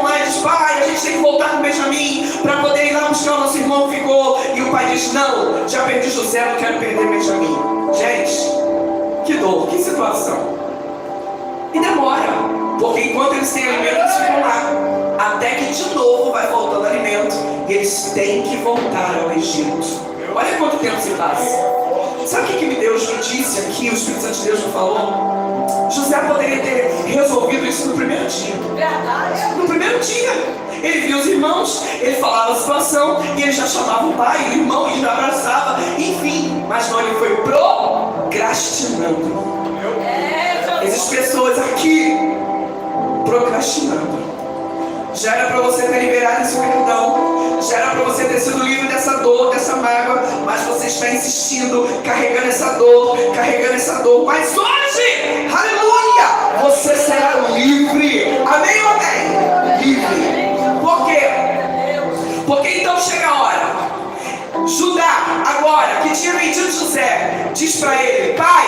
pai, a gente tem que voltar com Benjamim para poder ir lá buscar o nosso irmão que ficou. E o pai diz: não, já perdi José, não quero perder Benjamim. Gente, que dor, que situação. E demora, porque enquanto eles têm alimento, eles ficam lá, até que de novo vai voltando alimento e eles têm que voltar ao Egito. Olha quanto tempo se passa. Sabe o que Deus me disse aqui? O Espírito Santo de Deus me falou. José poderia ter resolvido isso no primeiro dia. No primeiro dia. Ele via os irmãos, ele falava a situação, e ele já chamava o pai, o irmão, e já abraçava, enfim. Mas não, ele foi procrastinando. Existem pessoas aqui procrastinando. Já era para você ter liberado esse perdão, já era para você ter sido livre dessa dor, dessa mágoa, mas você está insistindo, carregando essa dor. Mas hoje, aleluia, você será livre. Amém ou amém? Livre. Por quê? Porque então chega a hora. Judá, agora, que tinha vendido José, diz para ele: pai,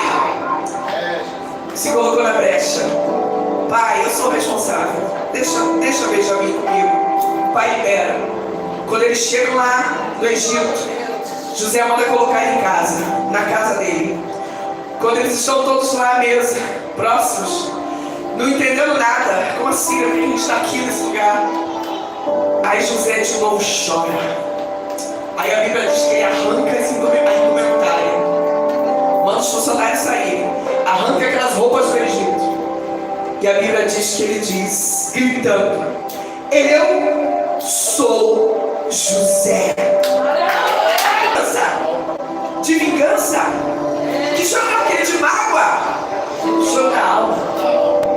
se colocou na brecha. Pai, eu sou responsável. Deixa Benjamim comigo. Pai libera. Quando eles chegam lá no Egito, José manda colocar ele em casa, na casa dele. Quando eles estão todos lá à mesa, próximos, não entendendo nada, como assim? A gente está aqui nesse lugar. Aí José de novo chora. Aí a Bíblia diz que ele arranca esse indumentário, manda os funcionários saírem, arranca aquelas roupas do Egito. E a Bíblia diz que ele diz, gritando: eu sou José. De vingança? Que choro é aquele de mágoa? Choro da alma,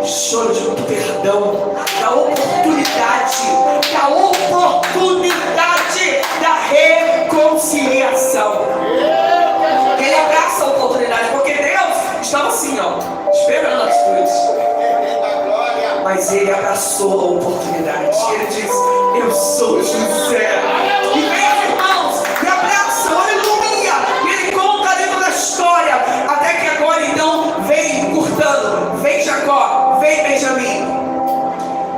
choro de muito perdão, da oportunidade da reconciliação. Ele abraça a oportunidade, porque Deus estava assim, esperando as coisas. Mas ele abraçou a oportunidade. Ele diz: eu sou José. E vem os irmãos, me abraçam, aleluia. E ele conta dentro da história, até que agora então vem encurtando, vem Jacó, vem Benjamim.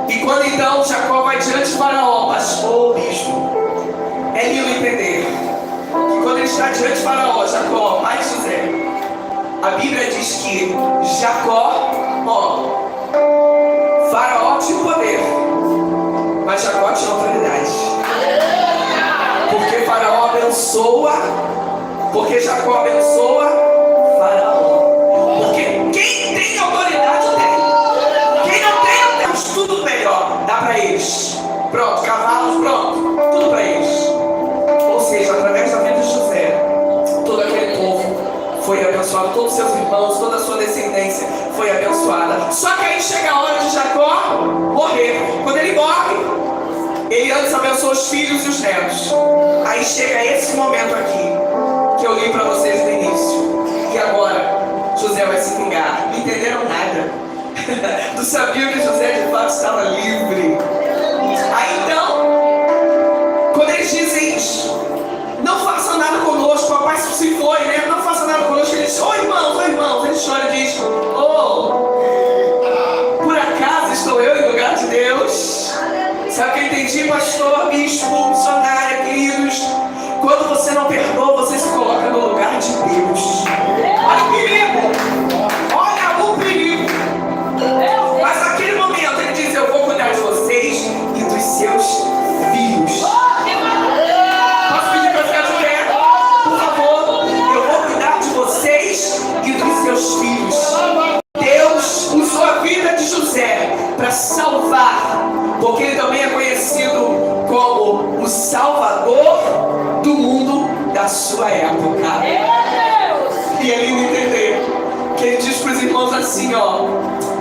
E quando então Jacó vai diante de Faraó, pastor, bispo, é lindo entender que quando ele está diante de Faraó, Jacó, pai de José, a Bíblia diz que Jacó, Faraó tinha poder, mas Jacó tinha autoridade. Porque Faraó abençoa, porque Jacó abençoa Faraó. Porque quem tem autoridade tem. Quem não tem, temos tudo melhor. Dá para eles. Pronto, cavalos, pronto. Tudo para eles. Ou seja, através da vida de José, todo aquele povo foi abençoado, todos os seus irmãos, toda a sua descendência foi abençoada. Só que aí chega a hora de Jacó morrer. Quando ele morre, ele antes abençoou os filhos e os netos. Aí chega esse momento aqui, que eu li para vocês no início. E agora, José vai se vingar. Não entenderam nada. Não sabiam que José de fato estava livre. Aí então, quando eles dizem isso, não faça nada conosco, papai se foi, né? Não faça nada conosco. Ele diz: ô irmãos, ele chora e diz: por acaso estou eu em lugar de Deus? Sabe o que eu entendi, pastor, bispo, missionária, queridos? Quando você não perdoa, você se coloca no lugar de Deus. Olha o perigo! Olha o perigo! Mas naquele momento ele diz: eu vou cuidar de vocês e dos seus filhos. Posso pedir para ficar de pé? Por favor, eu vou cuidar de vocês e dos seus filhos. Deus usou a vida de José para salvar, porque ele também é conhecido como o Salvador do mundo da sua época. E é lindo entender que ele diz para os irmãos assim,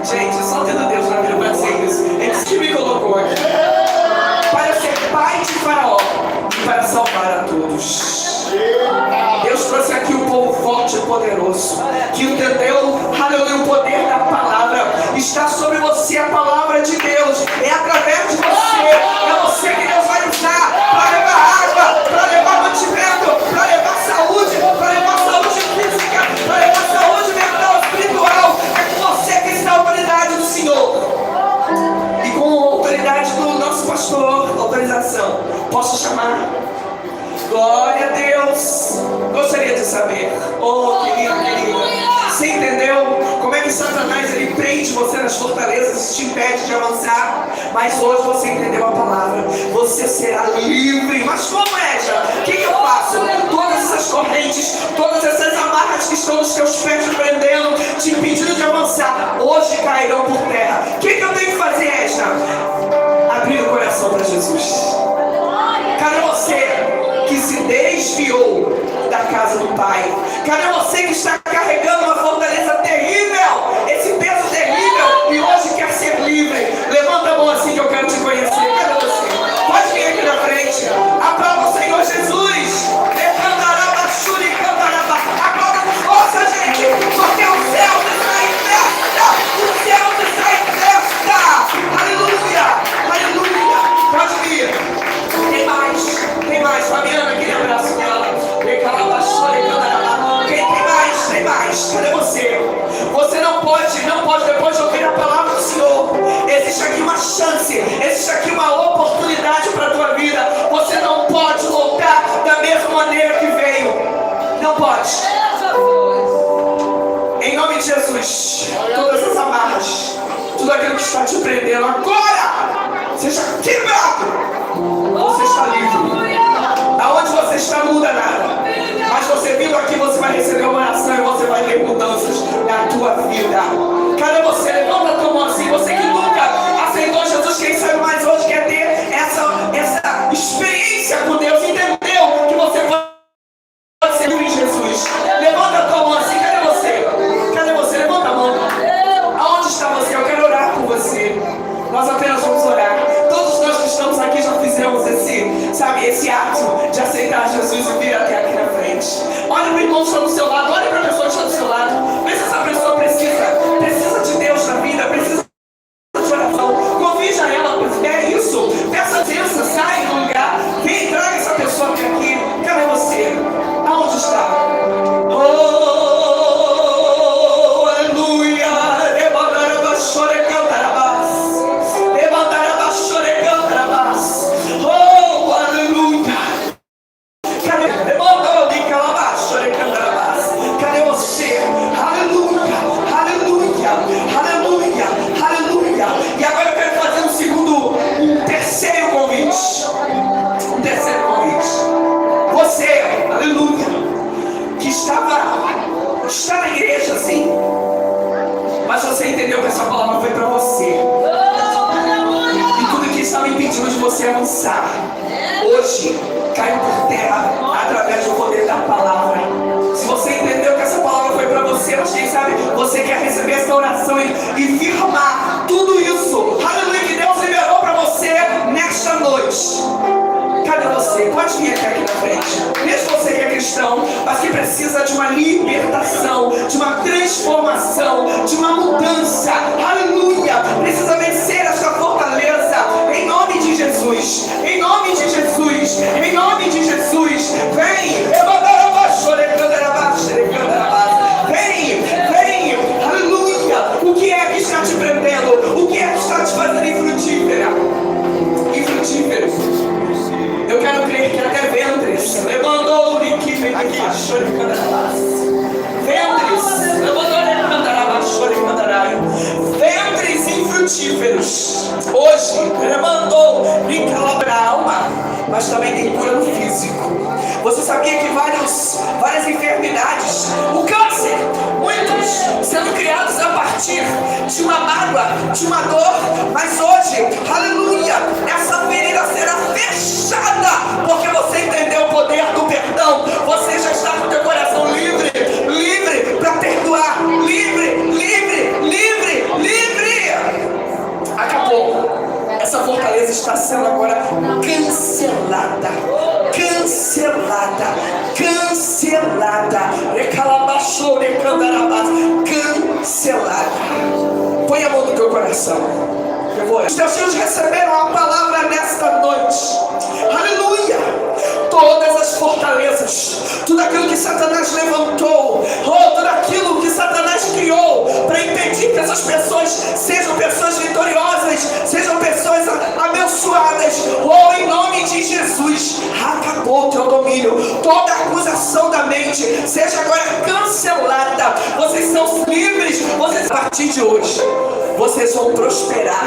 gente, só tendo Deus na vida para ser isso. Ele disse que me colocou aqui para ser pai de Faraó e para salvar a todos. Deus trouxe aqui um povo forte e poderoso, que entendeu, aleluia, o poder da palavra. Está sobre você a palavra de Deus. É através de você. É você que Deus vai usar para levar água, para levar mantimento, para levar saúde física, para levar saúde mental, espiritual. É com você que está a autoridade do Senhor. E com a autoridade do nosso pastor, autorização, posso chamar? Glória a Deus. Gostaria de saber, querida, você entendeu como é que Satanás ele prende você nas fortalezas e te impede de avançar? Mas hoje você entendeu a palavra, você será livre. Mas como é, já? O que eu faço? Todas essas correntes, todas essas amarras que estão nos teus pés te prendendo, te impedindo de avançar, hoje cairão por terra. O que eu tenho que fazer, Esta? Abrir o coração para Jesus. Cadê você que se desviou da casa do Pai? Cadê você que está carregando uma fortaleza terrível, esse peso terrível, e hoje quer ser livre? Levanta a mão assim que eu quero te conhecer. Cadê você? Pode vir aqui na frente. Aplauda o Senhor Jesus. Aplauda com força, gente, porque o céu está em festa. O céu está em festa. Aleluia, aleluia. Pode vir. Tem mais, Fabiana, aquele abraço dela. Tem mais, cadê você? Você não pode, depois de ouvir a palavra do Senhor, existe aqui uma chance, existe aqui uma oportunidade para a tua vida. Você não pode voltar da mesma maneira que veio. esse ato de aceitar Jesus e vir até aqui na frente. Olha para o irmão que está do seu lado, olha para a pessoa que está do seu lado. Vê se essa pessoa precisa de Deus na vida, precisa de oração. Convide a ela, é isso. Peça bênção, sai do lugar. Vem, traga essa pessoa para aqui. Cadê você? Aonde está? Oh, aleluia. Oh, aleluia. Cadê você? Aleluia, aleluia, aleluia, aleluia. E agora eu quero fazer um terceiro convite. Um terceiro convite. Você, aleluia, que está na igreja assim, mas você entendeu que essa palavra foi para você. E tudo que estava impedindo de você avançar, hoje caiu por terra através do poder da palavra. Se você entendeu que essa palavra foi para você, mas quem sabe você quer receber essa oração e firmar tudo isso, aleluia, que Deus liberou para você nesta noite. Cadê você? Pode vir aqui na frente. Mesmo você que é cristão, mas que precisa de uma libertação, de uma transformação, de uma mudança, aleluia, precisa vencer essa fortaleza, em nome de Jesus, em nome de Jesus, em nome de Jesus. Vem, vem, aleluia. O que é que está te prendendo? O que é que está te fazendo infrutífera? Infrutífero. Eu quero crer que até ventres levantou o que vem aqui, ventres infrutíferos. Hoje, levantou e calabra a alma, mas também tem cura no físico. Você sabia que várias enfermidades, o câncer, muitos sendo criados a partir de uma mágoa, de uma dor, mas hoje, aleluia, essa ferida será fechada, porque você entendeu o poder do perdão. Você já está com o teu coração livre para perdoar, livre. Acabou. Essa fortaleza está sendo agora cancelada. Cancelada. Põe a mão no teu coração. Os teus filhos receberam a palavra nesta noite. Aleluia. Todas as fortalezas, tudo aquilo que Satanás levantou, tudo aquilo que Satanás criou para impedir que essas pessoas sejam pessoas vitoriosas, sejam pessoas abençoadas, em nome de Jesus, acabou o teu domínio. Toda acusação da mente seja agora cancelada. Vocês são livres. A partir de hoje, vocês vão prosperar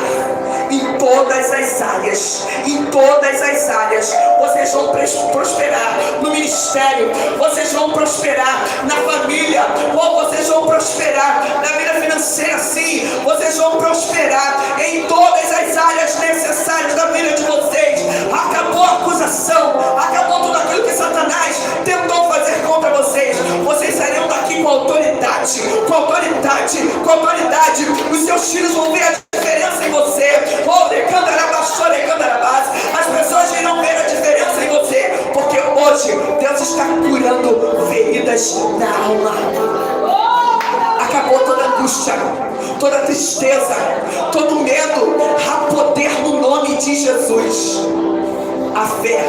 em todas as áreas. Vocês vão prosperar no ministério, vocês vão prosperar na família, vocês vão prosperar na vida financeira, sim. Vocês vão prosperar em todas as áreas necessárias da vida de vocês. Acabou a acusação, acabou tudo aquilo que Satanás tentou fazer contra vocês. Vocês sairão daqui com autoridade. Os seus filhos vão ver a diferença em você. As pessoas irão ver a diferença em você, porque hoje Deus está curando feridas na alma. Acabou toda angústia, toda tristeza, todo medo. Há poder no nome de Jesus. A fé,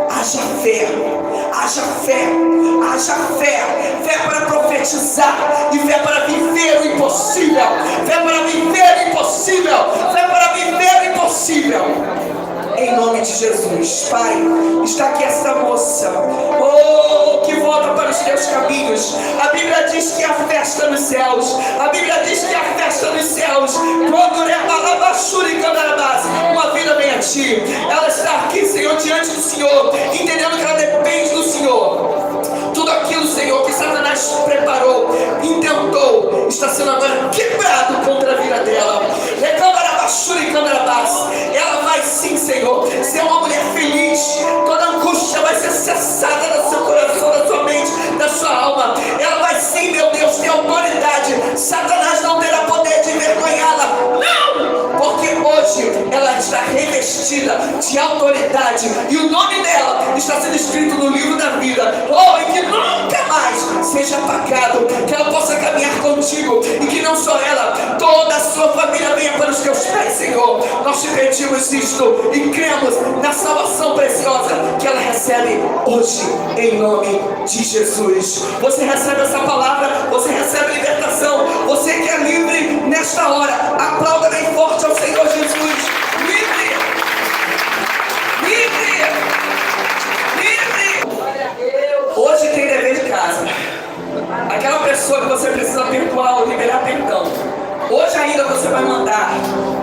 haja fé para profetizar e fé para viver o impossível, em nome de Jesus. Pai, está aqui essa moça, que volta para os teus caminhos. A Bíblia diz que há festa nos céus, quando uma vida vem a ti. Ela está aqui, Senhor, diante do Senhor, entendendo que ela depende do Senhor. Tudo aquilo, Senhor, que Satanás preparou, intentou, está sendo agora quebrado contra a vida dela. Ela vai sim, Senhor, ser uma mulher feliz. Toda angústia vai ser cessada do seu coração, da sua mente, da sua alma. Ela vai sim, meu Deus, ter autoridade. Satanás não terá poder de envergonhá-la. Não! Porque hoje ela está revestida vida de autoridade. E o nome dela está sendo escrito no livro da vida. Oh, e que nunca mais seja apagado. Que ela possa caminhar contigo. E que não só ela, toda a sua família venha para os teus pés, Senhor. Nós te pedimos isto e cremos na salvação preciosa que ela recebe hoje, em nome de Jesus. Você recebe essa palavra, você recebe libertação. Você que é livre nesta hora, aplauda bem forte ao Senhor Jesus. Livre! Livre! Livre! Hoje tem dever de casa. Aquela pessoa que você precisa perdoar ou liberar perdão. Hoje ainda você vai mandar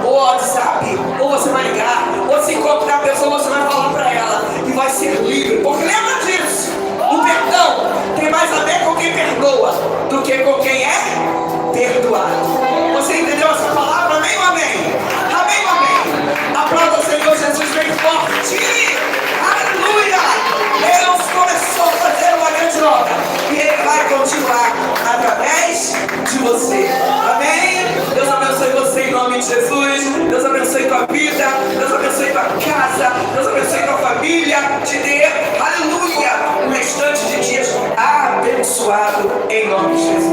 ou WhatsApp, ou você vai ligar, ou se encontrar a pessoa, você vai falar para ela e vai ser livre. Porque lembra disso, o perdão tem mais a ver com quem perdoa do que com quem é perdoado. Você entendeu essa palavra? Amém ou amém? Amém ou amém? Aplauda o Senhor Jesus bem forte. Aleluia! Deus começou a fazer uma grande obra e Ele vai continuar através de você. Amém? Deus abençoe você em nome de Jesus. Deus abençoe tua vida. Deus abençoe tua casa. Deus abençoe tua família. Te dê, aleluia, um restante de dias abençoado em nome de Jesus.